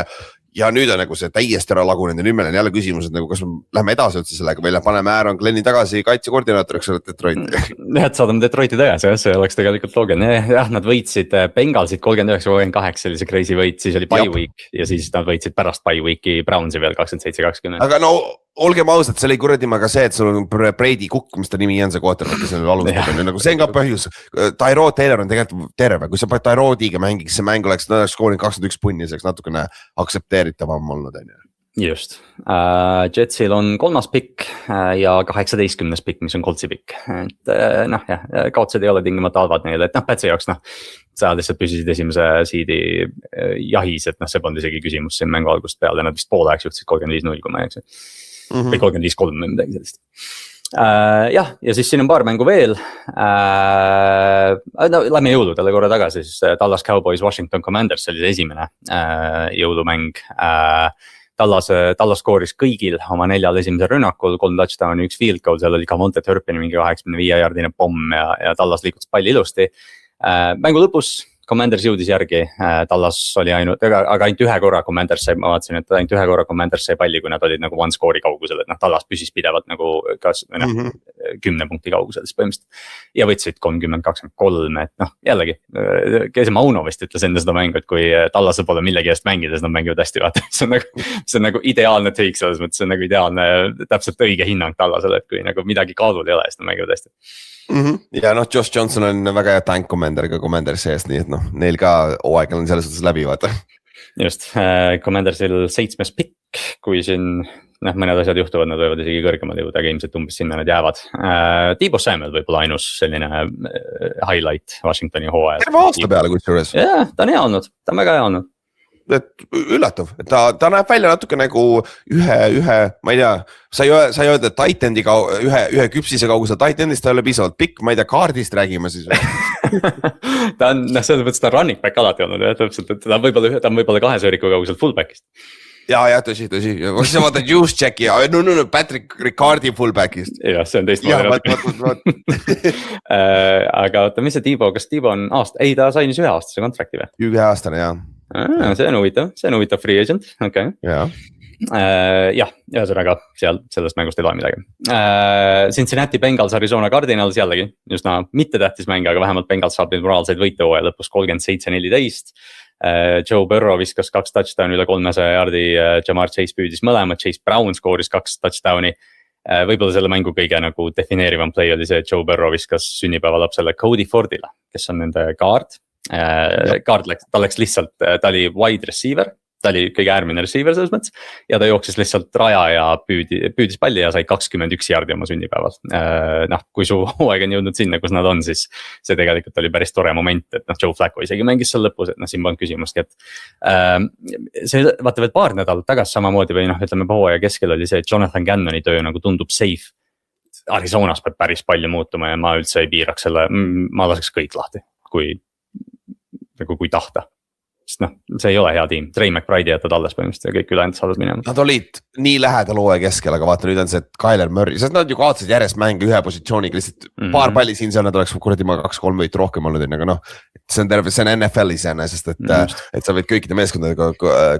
ja nüüd on nagu see täiesti ära lagunenud ja nüüd meil on jälle küsimus, et nagu kas me läheme edasi üldse sellega või paneme Aaron Glenni tagasi kaitsekoordinaatoriks Detroiti. Et saadame Detroiti tagasi, see oleks tegelikult loogiline. Jah, nad võitsid Bengalsid 39-38, oli see crazy võit, siis oli bye week ja siis nad võitsid pärast bye week'i Brownsi veel 27-20. Aga no olgem ausad, see oli kuradi ka see, et sul on Brady Cook, mis ta nimi on see quarterback, kes on alustab, nagu see on ka põhjus. Tyrod Taylor on tegelikult terve, kui sa paned Tyrodiga mängiks, see mäng oleks skoorinud 21 punni, see oleks natukene aktsepteeritavam olnud. Just, Jetsil on 3. pikk ja 18. pikk, mis on Coltsi pikk, et kaotsed ei ole tingimata halvad neile, et Pätsi jaoks sa lihtsalt püsisid esimese seedi jahis, et see polnud isegi küsimus siin mängu algust peale, nad vist poolajaks juhtisid 35-0, kui ma ei eks. Või 35-3 või midagi sellist. Jah, ja siis siin on paar mängu veel. Lähme jõuludele korra tagasi, siis Dallas Cowboys Washington Commanders oli see esimene jõulumäng. Dallas skooris kõigil oma 4 esimesel rünnakul, 3 touchdown'i, 1 field goal, seal oli Cavonte Turpini mingi 85-jardine pomm ja Dallas liikutas palli ilusti. Mängu lõpus Commanders jõudis järgi, Dallas oli aga ainult 1 korra Commanders sai, ma vaatasin, et ainult 1 korra Commanders sai palli, kui nad olid nagu 1 skoori kaugusel, et Dallas püsis pidevalt nagu 10 punkti kaugusel põhimõtteliselt. Ja võtsid 30-23, et jällegi, Keese Mauno vist ütles enne seda mängu, et kui Dallasel pole millegi eest mängida, siis nad mängivad hästi, vaata, see on nagu ideaalne take selles mõttes, see on nagu ideaalne, täpselt õige hinnang Dallasele, et kui nagu midagi kaalul ei ole, siis nad mängivad hästi. Ja Josh Johnson on väga hea tank Commander ka Commander sees, nii et neil ka hooaeg on selles suhtes läbi, vaata. Just, Commandersil 7. pikk, kui siin mõned asjad juhtuvad, nad võivad isegi kõrgemale jõuda, aga ilmselt umbes sinna nad jäävad. Deebo Samuel võib-olla ainus selline highlight Washingtoni hooajal. Terve aasta peale kusjuures. Jah, ta on hea olnud, ta on väga hea olnud. Et üllatav, et ta näeb välja natuke nagu ühe, ma ei tea, sa ei öelda Titandiga ühe küpsise kaugusel Titandist, ta ei ole piisavalt pikk, ma ei tea, kaardist räägime siis. Ta on, selles mõttes ta on running back alati olnud, täpselt, et ta on võib-olla 2 sõõriku kaugusel fullbackist. ja tõsi. Kas sa vaatad Juice Checki ja no, Patrick Ricardi fullbackist. Jah, see on teistmoodi. Aga oota, mis see Tiibo, kas Tiibo on ei, ta sai nüüd 1-aastase kontrakti või? 1-aastane, jah. See on huvitav free agent, okei. Jah, ühesõnaga seal sellest mängust ei loe midagi. Cincinnati Bengals, Arizona Cardinals jällegi üsna mitte tähtis mäng, aga vähemalt Bengals saab nüüd moraalseid võite hooaja lõpus 37-14. Joe Burrow viskas 2 touchdown'i üle 300 jaardi, Jamar Chase püüdis mõlemad, Chase Brown skooris 2 touchdown'i. Võib-olla selle mängu kõige nagu defineerivam play oli see, et Joe Burrow viskas sünnipäevalapsele Cody Fordile, kes on nende guard. Ta läks lihtsalt, ta oli wide receiver, ta oli kõige äärmine receiver selles mõttes. Ja ta jooksis lihtsalt raja ja püüdis palli ja sai 21 jaardi oma sünnipäeval. Kui su hooaeg on jõudnud sinna, kus nad on, siis see tegelikult oli päris tore moment, et Joe Flacco isegi mängis seal lõpus, et siin polnud küsimustki, et see vaata veel paar nädalat tagasi samamoodi või ütleme hooaja keskel oli see, et Jonathan Gannoni töö nagu tundub safe. Arizonas peab päris palju muutuma ja ma üldse ei piiraks selle, ma laseks kõik lahti, kui tahta. Sest see ei ole hea tiim, Trey McBride jätad alles põhimõtteliselt ja kõik ülejäänud saadad minema. Nad olid nii lähedal hooaja keskel, aga vaata nüüd on see Kyler Murray, sest nad ju kaotasid järjest mänge ühe positsiooniga, lihtsalt paar palli siin seal nad oleks kuradi ma 2-3 võit rohkem olnud, aga see on NFL iseenesest, et sa võid kõikide meeskondadega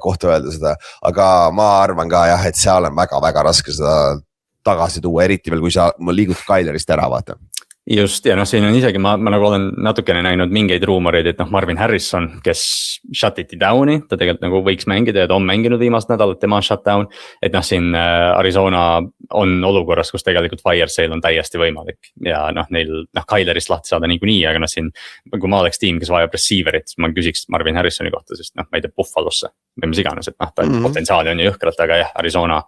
kohta öelda seda, aga ma arvan ka jah, et seal on väga-väga raske seda tagasi tuua, eriti veel kui sa liigud Kylerist ära, vaata. Just, ja siin on isegi, ma nagu olen natukene näinud mingeid ruumoreid, et Marvin Harrison, kes shutiti down'i, ta tegelikult nagu võiks mängida ja ta on mänginud viimast nädalat tema shutdown. Et siin Arizona on olukorras, kus tegelikult fire sale on täiesti võimalik ja neil Kylerist lahti saada niikuinii, aga siin, kui ma oleks tiim, kes vajab receiverit, ma küsiks Marvin Harrisoni kohta, sest ma ei tea Buffalosse või mis iganes, et ta potentsiaali on ju jõhkralt, aga jah, Arizona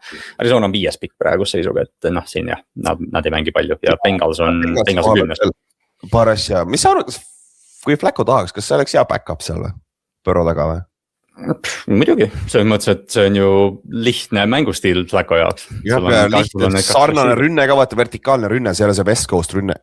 on 5. pikk praeguse seisuga, et siin jah, nad ei mängi palju ja Bengals on 10. Paar asja, mis sa arvad, kui Flacco tahaks, kas see oleks hea back-up seal või? Põro taga või? Muidugi, selles mõttes, et see on ju lihtne mängustiil Flacco jaoks. Sarnane rünne ka, vaata vertikaalne rünne, see ei ole see West Coast rünne.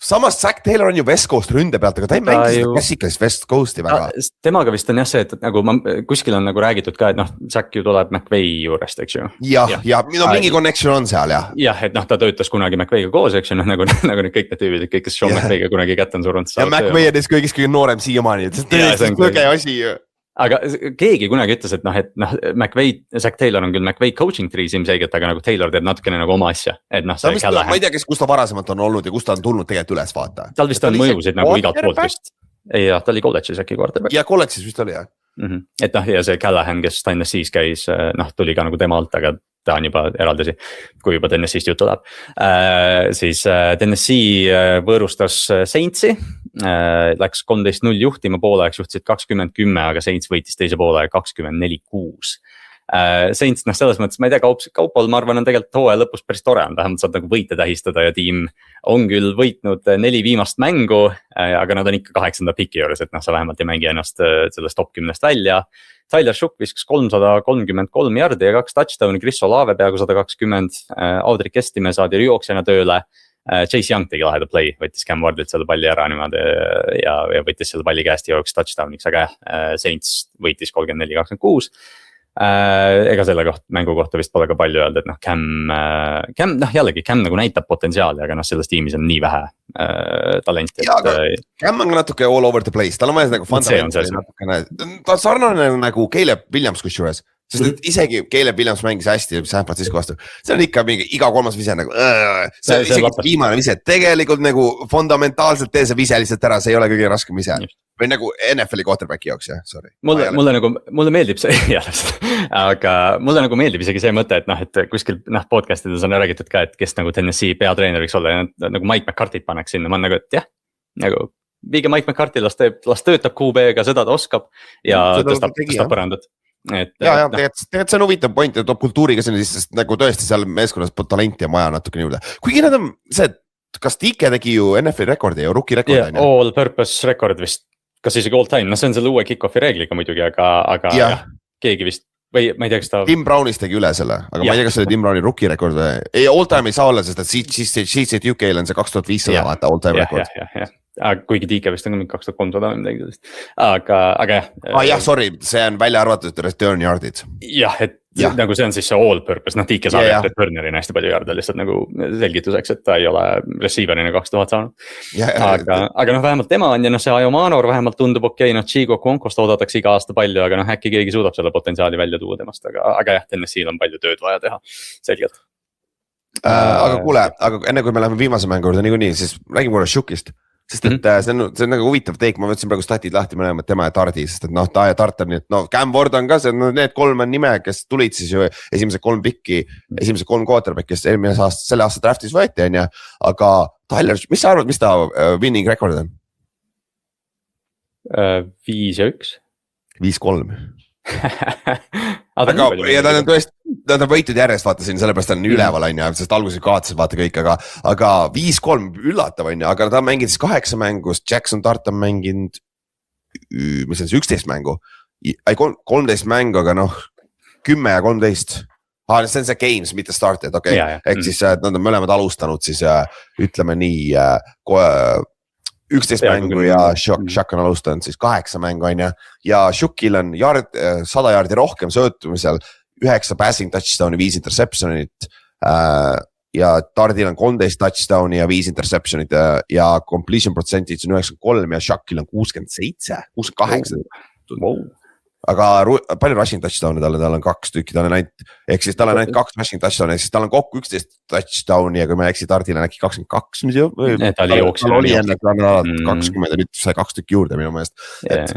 Samas Zach Taylor on ju West Coast ründe pealt, aga ta ei mängi seda klassikalist West Coasti väga. Temaga vist on jah see, et nagu kuskil on nagu räägitud ka, et Zach ju tuleb McVay juurest, eks ju. Ja mingi connection on seal jah. Jah, et ta töötas kunagi McVayga koos, eks ju, nagu need kõik need tüübid, kõik kes Sean McVayga kunagi kätt on surunud. Ja McVay on kõigist kõige noorem siiamaani, et see on kõige asi. Aga keegi kunagi ütles, et McVay, Zach Taylor on küll McVay coaching tree's ilmselgelt, aga nagu Taylor teeb natukene nagu oma asja. Et see Callahan. Ma ei tea, kus ta varasemalt on olnud ja kus ta on tulnud tegelikult üles vaata. Tal vist on mõjusid nagu igalt poolt vist. Ei jah, ta oli college'is äkki quarterback. Ja college'is vist oli jah. Et ja see Callahan, kes Tennessee's käis, tuli ka nagu tema alt, aga ta on juba eraldasi, kui juba Tennessee'st juttu läheb. Siis Tennessee võõrustas Saintsi, läks 13-0 juhtima, poolajaks juhtisid 20-10, aga Saints võitis teise poolaja 24-6. Saints, selles mõttes, ma ei tea, Kaupol, ma arvan, on tegelikult hooaja lõpus päris tore on, vähemalt saad nagu võite tähistada ja tiim on küll võitnud 4 viimast mängu, aga nad on ikka 8. piki juures, et sa vähemalt ei mängi ennast sellest top 10-st välja. Tyler Shook viskas 333 jardi ja 2 touchdown'i, Chris Olave peaaegu 120, Audrey Kestimäe saadi jooksjana tööle. Chase Young tegi laheda play, võttis Cam Wardilt selle palli ära niimoodi ja võttis selle palli käest ja jooksis touchdown'iks, aga Saints võitis 34-26. Ega selle mängu kohta vist pole ka palju öelda, et Cam jällegi Cam nagu näitab potentsiaali, aga selles tiimis on nii vähe talenti. Cam on natuke all over the place, tal on vaja nagu fundamentali natukene, ta on sarnane nagu Caleb Williams kusjuures. Sest et isegi Caleb Williams mängis hästi San Francisco vastu. See on ikka mingi iga 3. vise nagu see on isegi viimane vise. Tegelikult nagu fundamentaalselt tee see vise lihtsalt ära, see ei ole kõige raskem vise. Või nagu NFL-i quarterbacki jaoks, jah, sorry. Mulle meeldib see, aga mulle nagu meeldib isegi see mõte, et kuskil podcastides on räägitud ka, et kes nagu Tennessee peatreener võiks olla ja nagu Mike McCarthy't paneks sinna, ma on nagu, et jah, nagu viige Mike McCarthy, las töötab QB-ga, seda ta oskab ja tõstab põrandat. Tegelikult see on huvitav point ja toob kultuuriga sinna sest nagu tõesti seal meeskonnas talenti ja maja natuke juurde. Kuigi nad on see, kas Tike tegi ju NFL rekordi ja rookie rekordi? All purpose record vist, kas isegi all time, see on selle uue kick-offi reegliga muidugi, aga jah, keegi vist, või ma ei tea, kas ta... Tim Brownis tegi üle selle, aga ma ei tea, kas see oli Tim Browni rookie rekord või... Ei, all time ei saa olla, sest et CCT UK-l on see 2500 vaata all time record. kuigi DK vist on ka mingi 2300 või midagi sellist, aga jah. jah, sorry, see on välja arvatud return yard'id. Jah, et nagu see on siis see all purpose, noh DK saab returnerina hästi palju yard'e lihtsalt nagu selgituseks, et ta ei ole receiver'ina 2000 saanud. Aga noh, vähemalt tema on ja noh, see Ayo Manor vähemalt tundub okei, noh Chico Concost oodatakse iga aasta palju, aga noh äkki keegi suudab selle potentsiaali välja tuua temast, aga jah, TNS-il on palju tööd vaja teha, selgelt. Aga kuule, aga enne kui me läheme viimase mängu juurde niikuinii, siis räägime korra Shukist. Sest et see on nagu huvitav teik, ma võtsin praegu statid lahti, me näeme tema ja Tardi, sest et noh, ta ja Tart on nii, et noh, Cam Ward on ka see, need 3 on nime, kes tulid siis ju esimese 3 pikki, esimese 3 quarterback, kes eelmine aasta, selle aasta draftis võeti on ja, aga Tyler, mis sa arvad, mis ta winning record on? 5-1 5-3 aga ja ta on tõesti, ta on võitud järjest, vaata siin, sellepärast ta on üleval on ja, sest alguses kaotasid vaata kõik, aga 5-3 üllatav on ja, aga ta on mänginud siis 8 mängus, Jackson Tart on mänginud, mis on see 11 mängu, 13 mängu, aga noh, 10 ja 13. See on see games, mitte started, okei. Ehk siis nad on mõlemad alustanud siis ütleme nii 11 mängu ja Shuk on alustanud siis 8 mängu on ja Shukil on 100 jaardi rohkem söötumisel, 9 passing touchdown'i, 5 interception'it ja Tardil on 13 touchdown'i ja 5 interception'it ja completion percentage on 93 ja Shukil on 67, 68. Aga palju rushing touchdown'i tal on 2 tükki, tal on ainult, ehk siis tal on ainult 2 rushing touchdown'i, ehk siis tal on kokku 11 touchdown'i ja kui ma ei eksi, Tardil on äkki 22, mis ju? Tal oli enne 20 ja nüüd sai 2 tükki juurde minu meelest, et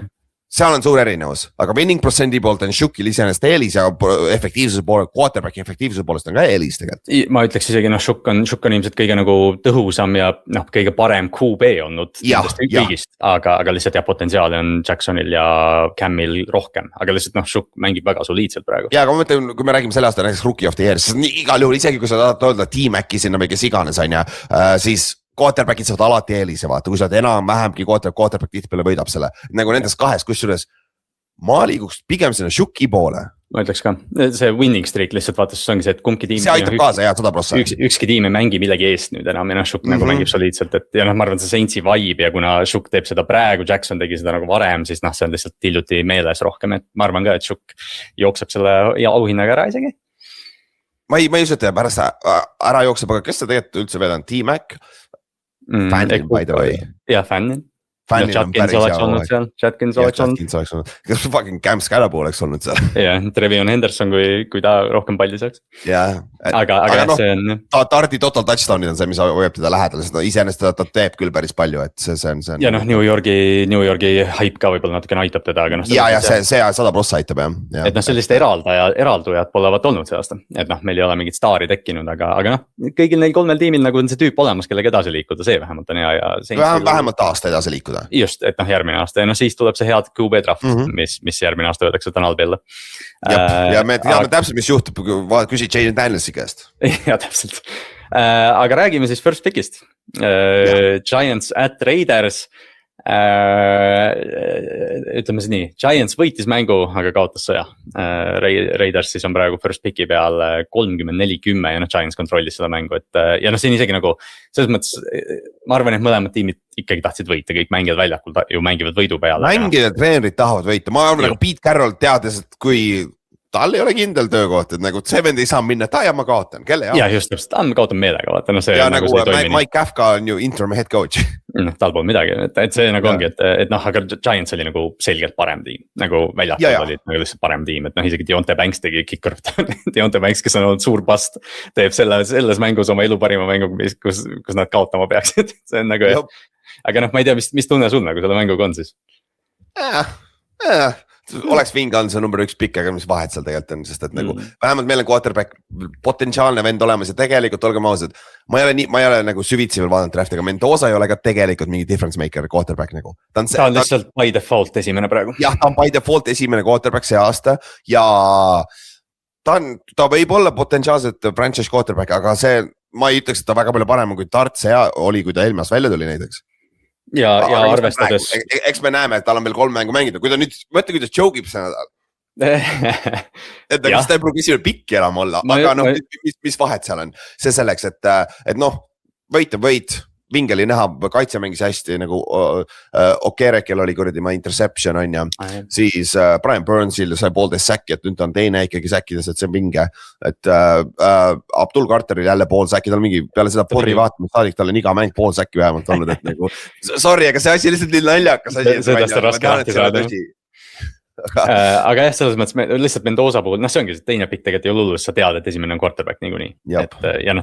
seal on suur erinevus, aga winning protsendi poolt on Shukil iseenesest eelis ja efektiivsuse poole, quarterbacki efektiivsuse poolest on ka eelis tegelikult. Ma ütleks isegi, noh, Shuk on ilmselt kõige nagu tõhusam ja noh, kõige parem QB olnud kõigist, aga lihtsalt jah, potentsiaali on Jacksonil ja Camil rohkem, aga lihtsalt noh, Shuk mängib väga soliidselt praegu. Ja, aga ma mõtlen, kui me räägime selle aasta näiteks Rookie of the Year, siis igal juhul isegi kui sa tahad öelda T-Maci sinna või kes iganes on ja siis quarterback'id saavad alati eelise, vaata, kui sa oled enam-vähemgi quarterback tihtipeale võidab selle, nagu nendes 2, kusjuures ma liiguks pigem sinna Shuki poole. Ma ütleks ka, see winning streak lihtsalt vaatas, see ongi see, et kumbki tiim. See aitab kaasa, jah, 100%. Ükski tiim ei mängi millegi eest nüüd enam ja noh, Shuk nagu mängib soliidselt, et ja noh, ma arvan, see Saintsi vibe ja kuna Shuk teeb seda praegu, Jackson tegi seda nagu varem, siis noh, see on lihtsalt hiljuti meeles rohkem, et ma arvan ka, et Shuk jookseb selle auhinnaga ära isegi. Ma ei usu, et pärast ära jookseb, aga kes see tegelikult üldse veel on? T-Mac? Fannin, by the way. Jah, Fannin. Chatkins oleks olnud seal, Chatkins oleks olnud. Kas fucking Cam Scalabo oleks olnud seal? Jah, Trevion Henderson, kui ta rohkem palli saaks. Jah. Aga no, see on. Tardi total touchdown'id on see, mis hoiab teda lähedal, sest iseenesest ta teeb küll päris palju, et see on. Ja noh, New Yorgi hype ka võib-olla natukene aitab teda, aga noh. Ja see 100% aitab jah. Et noh, sellist eraldujad pole vaat olnud see aasta, et noh, meil ei ole mingit staari tekkinud, aga noh, kõigil neil 3 tiimil nagu on see tüüp olemas, kellega edasi liikuda, see vähemalt on hea ja. Vähemalt aasta edasi liikuda. Just, et noh, järgmine aasta ja noh, siis tuleb see head QB draft, mis järgmine aasta öeldakse, et on halb jälle. Ja me teame täpselt, mis juhtub, küsi Jaden Danielsi käest. Ja täpselt, aga räägime siis first pick'ist. Giants at Raiders. Ütleme siis nii, Giants võitis mängu, aga kaotas sõja. Raiders siis on praegu first pick'i peal 30-40 ja noh, Giants kontrollis seda mängu, et ja noh, siin isegi nagu selles mõttes ma arvan, et mõlemad tiimid ikkagi tahtsid võita, kõik mängijad väljakul ju mängivad võidu peale. Mängijad treenerid tahavad võita, ma arvan nagu Pete Carroll teades, et kui tal ei ole kindel töökoht, et nagu Seven ei saa minna, et ma kaotan, kelle ja just täpselt, ma kaotan meelega, vaata, no see ja nagu Mike Kafka on ju interim head coach. Noh, tal pole midagi, et see nagu ongi, et noh, aga Giants oli nagu selgelt parem tiim, nagu väljakul oli nagu lihtsalt parem tiim, et noh, isegi Deontay Banks tegi kicker, Deontay Banks, kes on olnud suur bast, teeb selles mängus oma elu parima mängu, kus nad kaotama peaksid, see on nagu, aga noh, ma ei tea, mis tunne sul nagu selle mänguga on siis? Oleks Vingan see number 1 pikk, aga mis vahet seal tegelikult on, sest et nagu vähemalt meil on quarterback potentsiaalne vend olemas ja tegelikult olgem ausad, ma ei ole nagu süvitsi veel vaadanud drafti, aga Mendoza ei ole ka tegelikult mingi difference maker quarterback nagu. Ta on lihtsalt by default esimene praegu. Jah, ta on by default esimene quarterback see aasta ja ta võib olla potentsiaalselt franchise quarterback, aga see, ma ei ütleks, et ta väga palju parem kui Tart see oli, kui ta eelmas välja tuli näiteks. Ja arvestades. Eks me näeme, et tal on veel 3 mängu mängida, kui ta nüüd, mõtle, kuidas joogib see nädal. Et kas ta ei pruugi esimene pikki enam olla, aga noh, mis vahet seal on? See selleks, et noh, võit vinge oli näha, kaitse mängis hästi nagu Okerekel oli kuradi ma interception on ju, siis Brian Burnsil sai 1,5 säki, et nüüd ta on teine ikkagi säkides, et see on vinge. Et Abdul Carteril jälle 1,5 säki, tal mingi peale seda podi vaatamist saadik, tal on iga mäng 1,5 säki vähemalt olnud, et nagu sorry, aga see asi lihtsalt nii naljakas asi. Sellest on raske lahti saada. Aga jah, selles mõttes lihtsalt Mendoza puhul, noh, see ongi teine pikk tegelikult ei ole hullus, sa tead, et esimene on quarterback niikuinii. Ja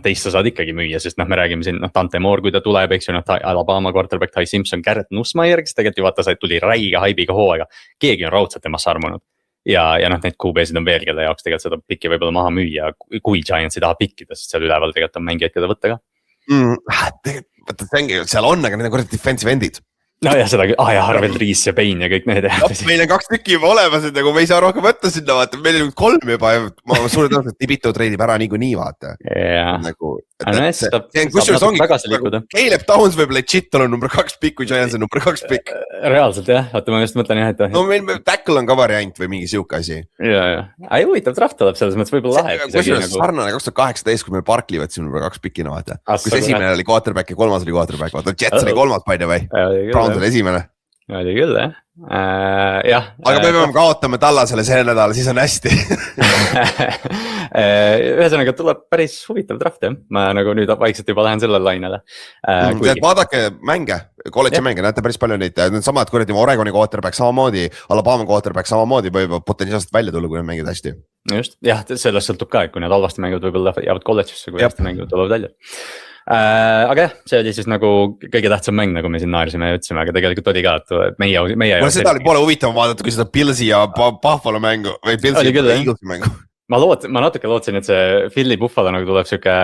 teist sa saad ikkagi müüa, sest me räägime siin, Dante Moore, kui ta tuleb, eks ju, Alabama quarterback, Ty Simpson, Garrett Nussmeier, kes tegelikult ju vaata, tuli räige haibiga hooaega. Keegi on raudselt temasse armunud. Ja need QB-sid on veel, kelle jaoks tegelikult seda pikki võib-olla maha müüa, kui Giants ei taha pikkida, sest seal üleval tegelikult on mängijaid, keda võtta ka. Tegelikult seal on, aga need on korda defensive endid. No ja seda, Harvell Rees ja Payne ja kõik need. Meil on 2 tükki juba olemas, et nagu me ei saa rohkem võtta sinna, vaata, meil on 3 juba ja ma suure tõenäoliselt Tibito treidib ära niikuinii, vaata. Nagu, Caleb Downs võib legit olla number 2 pikk, kui Giants on number 2 pikk. Reaalselt jah, vaata ma just mõtlen jah, et. No meil tackle on ka variant või mingi siuke asi. Ja. Ei huvitav draft tuleb selles mõttes võib-olla lahe. Kusjuures sarnane 2018, kui meil Barkley võtsime number 2 pikina, vaata. Kus esimene oli quarterback ja 3. oli quarterback, vaata Jets oli 3. by the way. Browns oli esimene. Oli küll jah. Aga me peame kaotama Tallasele see nädal, siis on hästi. Ühesõnaga tuleb päris huvitav draft jah. Ma nagu nüüd vaikselt juba lähen sellele lainele. Vaadake mänge, kolledži mänge, näete päris palju neid, need samad kuradi Oregoni quarterback samamoodi, Alabama quarterback samamoodi võib potentsiaalselt välja tulla, kui need mängid hästi. Just, jah, sellest sõltub ka, et kui need halvasti mängivad võib-olla jäävad kolledžisse, kui hästi mängivad tulevad välja. Aga jah, see oli siis nagu kõige tähtsam mäng, nagu me siin naersime ja ütlesime, aga tegelikult oli ka, et meie Mulle seda oli poole huvitav vaadata, kui seda Pilsi ja Buffalo mängu või Pilsi ja Eaglesi mängu. Ma natuke lootsin, et see Philly Buffalo nagu tuleb siuke,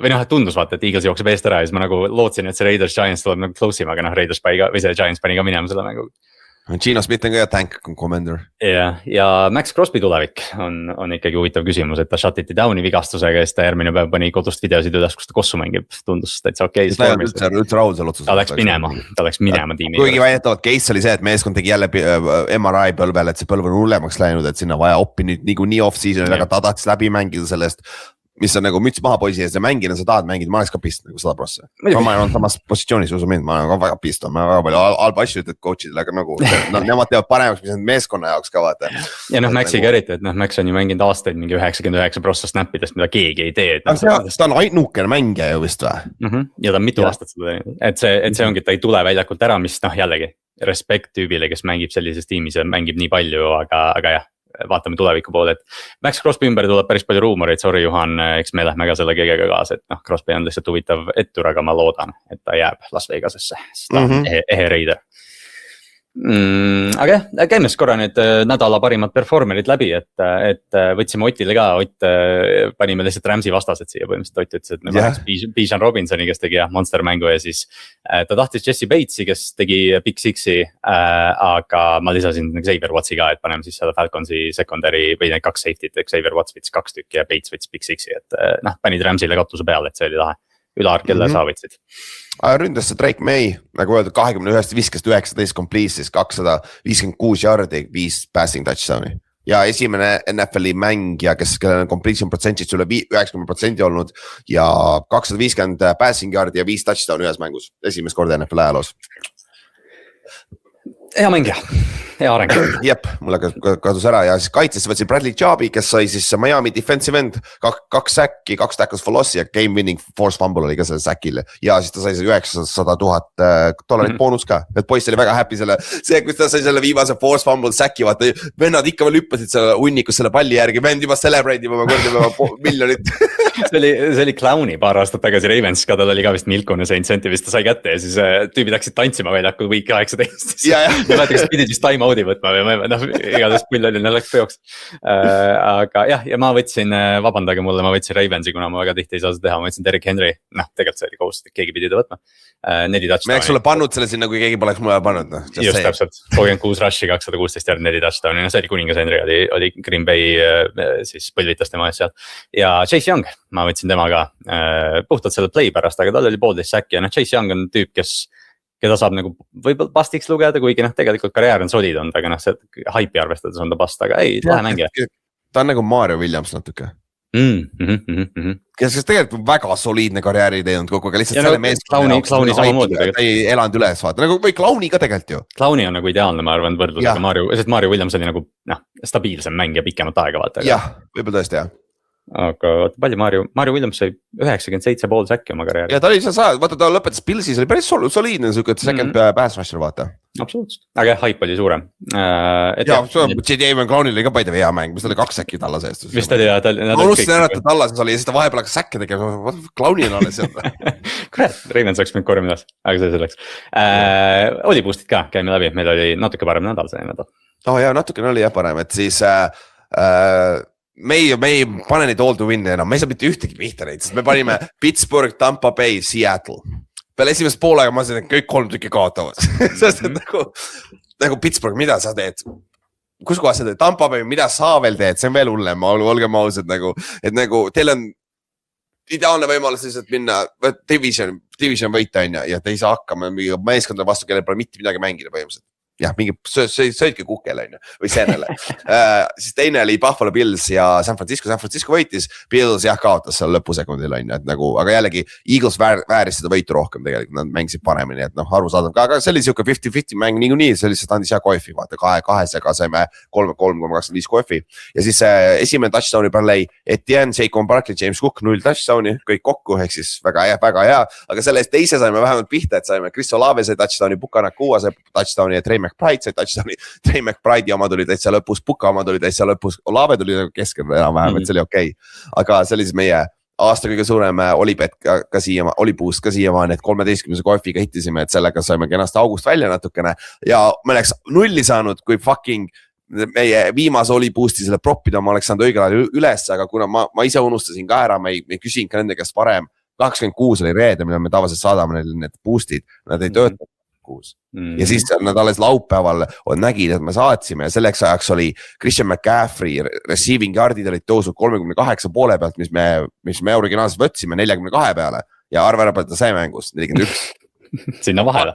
või noh, et tundus vaata, et Eagles jookseb eest ära ja siis ma nagu lootsin, et see Raiders Giants tuleb nagu close ima, aga Raiders pani ka, või see Giants pani ka minema selle mängu. Gino Smith on ka ja tank commander. Ja Max Crosby tulevik on ikkagi huvitav küsimus, et ta shutiti downi vigastusega ja siis ta järgmine päev pani kodust videosid üles, kus ta kossu mängib. Tundus täitsa okei. Ta üldse rahul seal otsus. Ta läks minema tiimi. Kuigi väidetavalt case oli see, et meeskond tegi jälle MRI põlvel, et see põlv on hullemaks läinud, et sinna vaja oppi nüüd nii off-season, aga ta tahtis läbi mängida sellest. Mis on nagu müts maha poisi ees ja mängina sa tahad mängida, ma oleks ka pist nagu 100%. Ma olen samas positsioonis usu mind, ma olen ka väga pist, ma väga palju halba asju ütled coachidele, aga nagu nemad teevad paremaks, mis on meeskonna jaoks ka vaata. Ja Maxiga eriti, et Max on ju mänginud aastaid mingi 99% snappidest, mida keegi ei tee. Ta on ainukene mängija ju vist või? Ja ta on mitu aastat seda teinud, et see ongi, et ta ei tule väljakult ära, mis jällegi respekt tüübile, kes mängib sellises tiimis ja mängib nii palju, aga jah. Vaatame tuleviku poole, et Max Crosby ümber tuleb päris palju ruumoreid, sorry Juhan, eks me lähme ka selle kõigega kaasa, et Crosby on lihtsalt huvitav ettur, aga ma loodan, et ta jääb Las Vegasesse, sest ta on ehe reider. Aga jah, käime siis korra nüüd nädala parimad performerid läbi, et võtsime Otile ka, Ott panime lihtsalt Ramsi vastased siia põhimõtteliselt, Ott ütles, et me vaataks Bijan Robinsoni, kes tegi monster mängu ja siis ta tahtis Jesse Batesi, kes tegi Big Sixi, aga ma lisasin Xavier Wattsi ka, et paneme siis selle Falconsi secondary või need 2 safety't, Xavier Watts võttis 2 tükki ja Bates võttis Big Sixi, et panid Ramsile katuse peale, et see oli lahe. Ülar, kelle sa võtsid? Ründas see Drake May, nagu öeldud, 21 viskast 19 complete'is, 256 yardi, 5 passing touchdowni. Ja esimene NFL-i mängija, kellel on completion percentage üle 90% olnud ja 250 passing yardi ja 5 touchdown ühes mängus. Esimest korda NFL ajaloos. Hea mängija, hea areng. Jep, mulle kadus ära ja siis kaitsesse võtsin Bradley Chubb'i, kes sai siis Miami defensive end, 2 säkki, 2 tackles for loss'i ja game winning force fumble oli ka selle säkil. Ja siis ta sai $900,000 boonus ka, et poiss oli väga happy see, kus ta sai selle viimase force fumble säkki, vaata vennad ikka veel hüppasid selle hunnikus selle palli järgi, vend juba celebrate juba korda miljonit. See oli Clowni paar aastat tagasi Ravens ka, tal oli ka vist Milkon ja Saint Sentivist ta sai kätte ja siis tüübid läksid tantsima väljakul week 18. Ma mäletan, kas pidid vist time out'i võtma või igatahes pull oli, läks peoks. Aga jah, ja ma võtsin, vabandage mulle, ma võtsin Ravensi, kuna ma väga tihti ei saa seda teha, ma võtsin Derrick Henry, tegelikult see oli kohustus, et keegi pidi ta võtma. 4 touchdown'i. Ma eks sulle pannud selle sinna, kui keegi poleks mulle pannud. Just täpselt, 36 rush'i, 216 järg, 4 touchdown'i, see oli kuningas Henry, oli Green Bay, siis põlvitas tema ees seal. Ja Chase Young, ma võtsin tema ka puhtalt selle play pärast, aga tal oli 1,5 säkki ja Chase Young on tüüp, keda saab nagu võib-olla pastiks lugeda, kuigi tegelikult karjäär on solid olnud, aga see haipi arvestades on ta past, aga ei, lahe mängija. Ta on nagu Mario Williams natuke. kes tegelikult väga soliidne karjääri teinud kogu, aga lihtsalt selle meeskonna jaoks ta ei elanud üles, vaata, nagu või Clowni ka tegelikult ju. Clowni on nagu ideaalne, ma arvan, võrdlusega Mario Williams oli nagu stabiilsem mängija pikemat aega, vaata. Jah, võib-olla tõesti, jah. Aga vaata palju Mario Williams sai 97,5 säkki oma karjääri. Ja ta oli vaata, ta lõpetas Pilsis, oli päris soliidne second pass rusher, vaata. Absoluutselt, aga haip oli suurem. J.D. Clownil oli ka paide hea mäng, mis ta oli 2 säkki talla seest. Vist oli ja ma unustasin ära, et ta tallas oli ja siis ta vahepeal hakkas säkke tegema, Clowni on alles seal. Kurat, Ravens oleks mind korjama üles, aga see selleks. Oli boostid ka, käime läbi, meil oli natuke parem nädal see nädal. Natukene oli jah parem, et siis me ei pane neid all to win'i enam, me ei saa mitte ühtegi pihta neid, sest me panime Pittsburgh, Tampa Bay, Seattle. Peale esimest poolega ma sain, et kõik 3 tükki kaotavad. Sest et nagu Pittsburgh, mida sa teed? Kus kohas sa teed? Tampa Bay, mida sa veel teed? See on veel hullem, olgem ausad nagu, et nagu teil on ideaalne võimalus lihtsalt minna division võita on ja te ei saa hakkama mingi meeskondade vastu, kellel pole mitte midagi mängida põhimõtteliselt. Jah, mingi sõidki kukele on ju, või seenele. Siis teine oli Buffalo Bills ja San Francisco võitis, Bills jah kaotas seal lõpusekundil on ju, et nagu, aga jällegi Eagles vääris seda võitu rohkem tegelikult, nad mängisid paremini, et arusaadav ka, aga see oli siuke 50-50 mäng niikuinii, see lihtsalt andis hea koefi, vaata 2-2-ga saime 3,25 koefi ja siis esimene touchdown'i play, Etienne, Saquon Barkley, James Cook, 0 touchdown'i, kõik kokku, ehk siis väga hea, aga selle eest teise saime vähemalt pihta, et saime Chris Olave sai touchdown'i, Puka-Nakua sai touchdown'i ja McBride sai touchdown'i, Trey McBride'i oma tuli täitsa lõpus, Puka oma tuli täitsa lõpus, Olave tuli keskel enam-vähem, et see oli okei. Aga see oli siis meie aasta kõige suurem olibet ka oliboost ka siiamaani, et 13 koefiga hittisime, et sellega saime kenasti august välja natukene ja me oleks nulli saanud, kui fucking meie viimase oliboost'i selle proppida, ma oleks saanud õigel ajal üles, aga kuna ma ise unustasin ka ära, ma ei küsinud ka nende käest varem, 26 oli reede, mille me tavaliselt saadame neile need boost'id, nad ei tööta. Ja siis nad alles laupäeval nägid, et me saatsime ja selleks ajaks oli Christian McCaffrey receiving yardid olid tõusnud 38 poole pealt, mis me originaalselt võtsime 42 peale ja arva ära pealt ta sai mängus 41. Sinna vahele.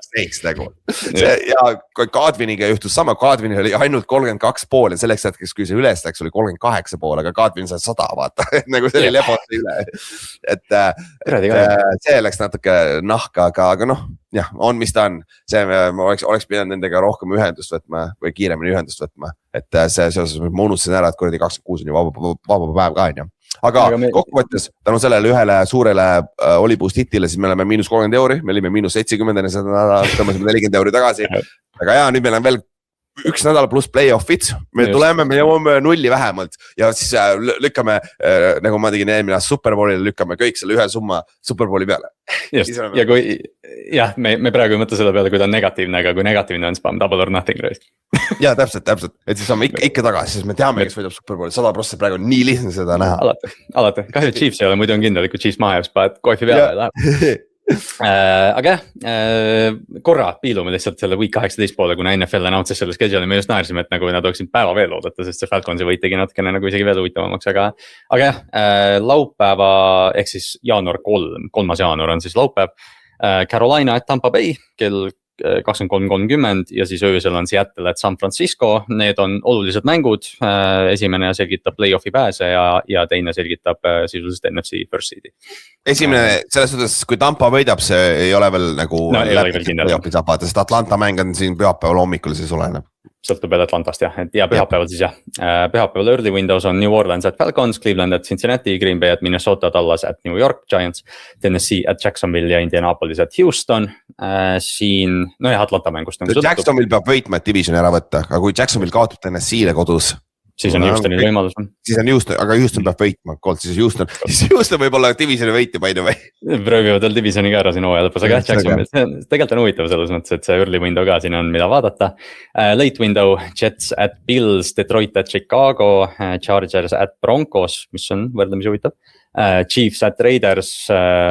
Ja Godwiniga juhtus sama, Godwinil oli ainult 32 pool ja selleks hetkeks, kui see üles läks, oli 38 pool, aga Godwin sai 100, vaata, nagu see oli leboti üle. Et see läks natuke nahka, aga jah, on mis ta on. See ma oleks pidanud nendega rohkem ühendust võtma või kiiremini ühendust võtma. Et see seoses ma unustasin ära, et kuradi 26 on ju vaba päev ka on ju. Aga kokkuvõttes tänu sellele ühele suurele oliboost hitile, siis me oleme -30 €, me olime -70 seda nädal, tõmbasime 40 € tagasi. Aga jaa, nüüd meil on veel üks nädal pluss play-off'id, me tuleme, me jõuame nulli vähemalt ja siis lükkame, nagu ma tegin eelmine Superbowlile, lükkame kõik selle ühe summa Superbowli peale. Just, ja kui, jah, me praegu ei mõtle selle peale, kui ta on negatiivne, aga kui negatiivne on spam, double or nothing race. Jaa, täpselt, et siis saame ikka tagasi, siis me teame, kes võidab Superbowli, 100% praegu on nii lihtne seda näha. Alati, kahju Chiefs ei ole, muidu on kindel, kui Chiefs maha jääb, spaad koefi peale läheb. Aga jah, korra piilume lihtsalt selle week 18 poole, kuna NFL announces selle schedule'i, me just naersime, et nagu nad oleksid päeva veel oodata, sest see Falconsi võit tegi natukene nagu isegi veel huvitavamaks, aga jah, laupäeva ehk siis jaanuar 3. jaanuar on siis laupäev, Carolina at Tampa Bay kell 23:30 ja siis öösel on Seattle at San Francisco, need on olulised mängud, esimene selgitab play-off'i pääse ja teine selgitab sisuliselt NFC first seed'i. Esimene, selles suhtes, kui Tampa võidab, see ei ole veel nagu ei ole veel kindel. Sest Atlanta mäng on siin pühapäeval hommikul, siis oleneb. Sõltub veel Atlantast jah, ja pühapäeval siis jah. Pühapäeval early windows on New Orleans at Falcons, Cleveland at Cincinnati, Green Bay at Minnesota, Dallas at New York Giants, Tennessee at Jacksonville ja Indianapolis at Houston. Siin, jah, Atlanta mängust nagu sõltub. Jacksonville peab võitma, et divisioni ära võtta, aga kui Jacksonville kaotab Tennessee'le kodus. Siis on Houstonil võimalus. Siis on Houston, aga Houston peab võitma, siis Houston võib olla divisioni võitja by the way. Proovivad veel divisioni ka ära siin hooaja lõpus, aga Jacksonville, tegelikult on huvitav selles mõttes, et see early window ka siin on, mida vaadata. Late window, Jets at Bills, Detroit at Chicago, Chargers at Broncos, mis on võrdlemisi huvitav. Chiefs at Raiders,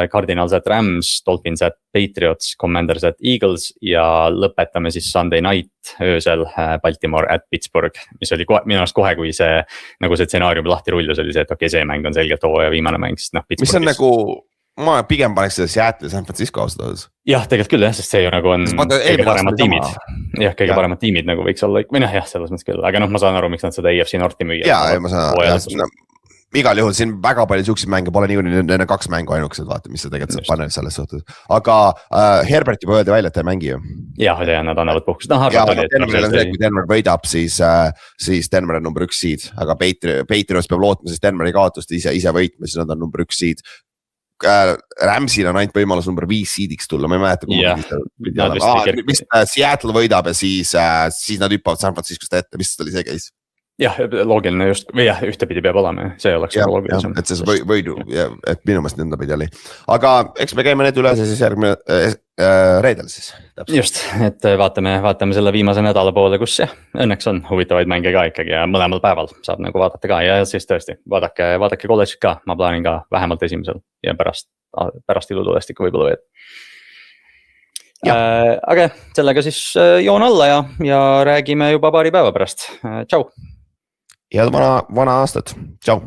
Cardinals at Rams, Dolphins at Patriots, Commanders at Eagles ja lõpetame siis Sunday night öösel Baltimore at Pittsburgh, mis oli minu arust kohe, kui see nagu see stsenaarium lahti rullus, oli see, et okei, see mäng on selgelt hooaja viimane mäng, sest mis on nagu, ma pigem paneks seda Seattle San Francisco austada. Jah, tegelikult küll jah, sest see ju nagu on kõige paremad tiimid. Jah, kõige paremad tiimid nagu võiks olla, või jah, selles mõttes küll, aga ma saan aru, miks nad seda EFC Northi müüa. Jaa, ma saan aru. igal juhul siin väga palju siukseid mänge pole niikuinii, need on 2 mängu ainukesed, vaata, mis sa tegelikult saab panna selles suhtes. Aga Herbert juba öeldi välja, et ta ei mängi ju. Jah, nad annavad puhkust. Denveril on see, kui Denver võidab, siis Denver on number 1 seed, aga Patriots peab lootma siis Denveri kaotust ise võitma, siis nad on number 1 seed. Ramsil on ainult võimalus number 5 seediks tulla, ma ei mäleta. Mis Seattle võidab ja siis nad hüppavad San Franciscost ette, mis oli see case? Jah, loogiline just, või jah, ühtepidi peab olema, see oleks loogilisem. Et see võidu, et minu meelest nõnda pidi oli. Aga eks me käime need üle siis järgmine reedel siis. Just, et vaatame selle viimase nädala poole, kus jah, õnneks on huvitavaid mänge ka ikkagi ja mõlemal päeval saab nagu vaadata ka ja siis tõesti, vaadake kolledžit ka, ma plaanin ka vähemalt esimesel ja pärast ilutulestikku võib-olla veel. Aga sellega siis joon alla ja räägime juba paari päeva pärast. Tšau! Head vana aastat, tšau!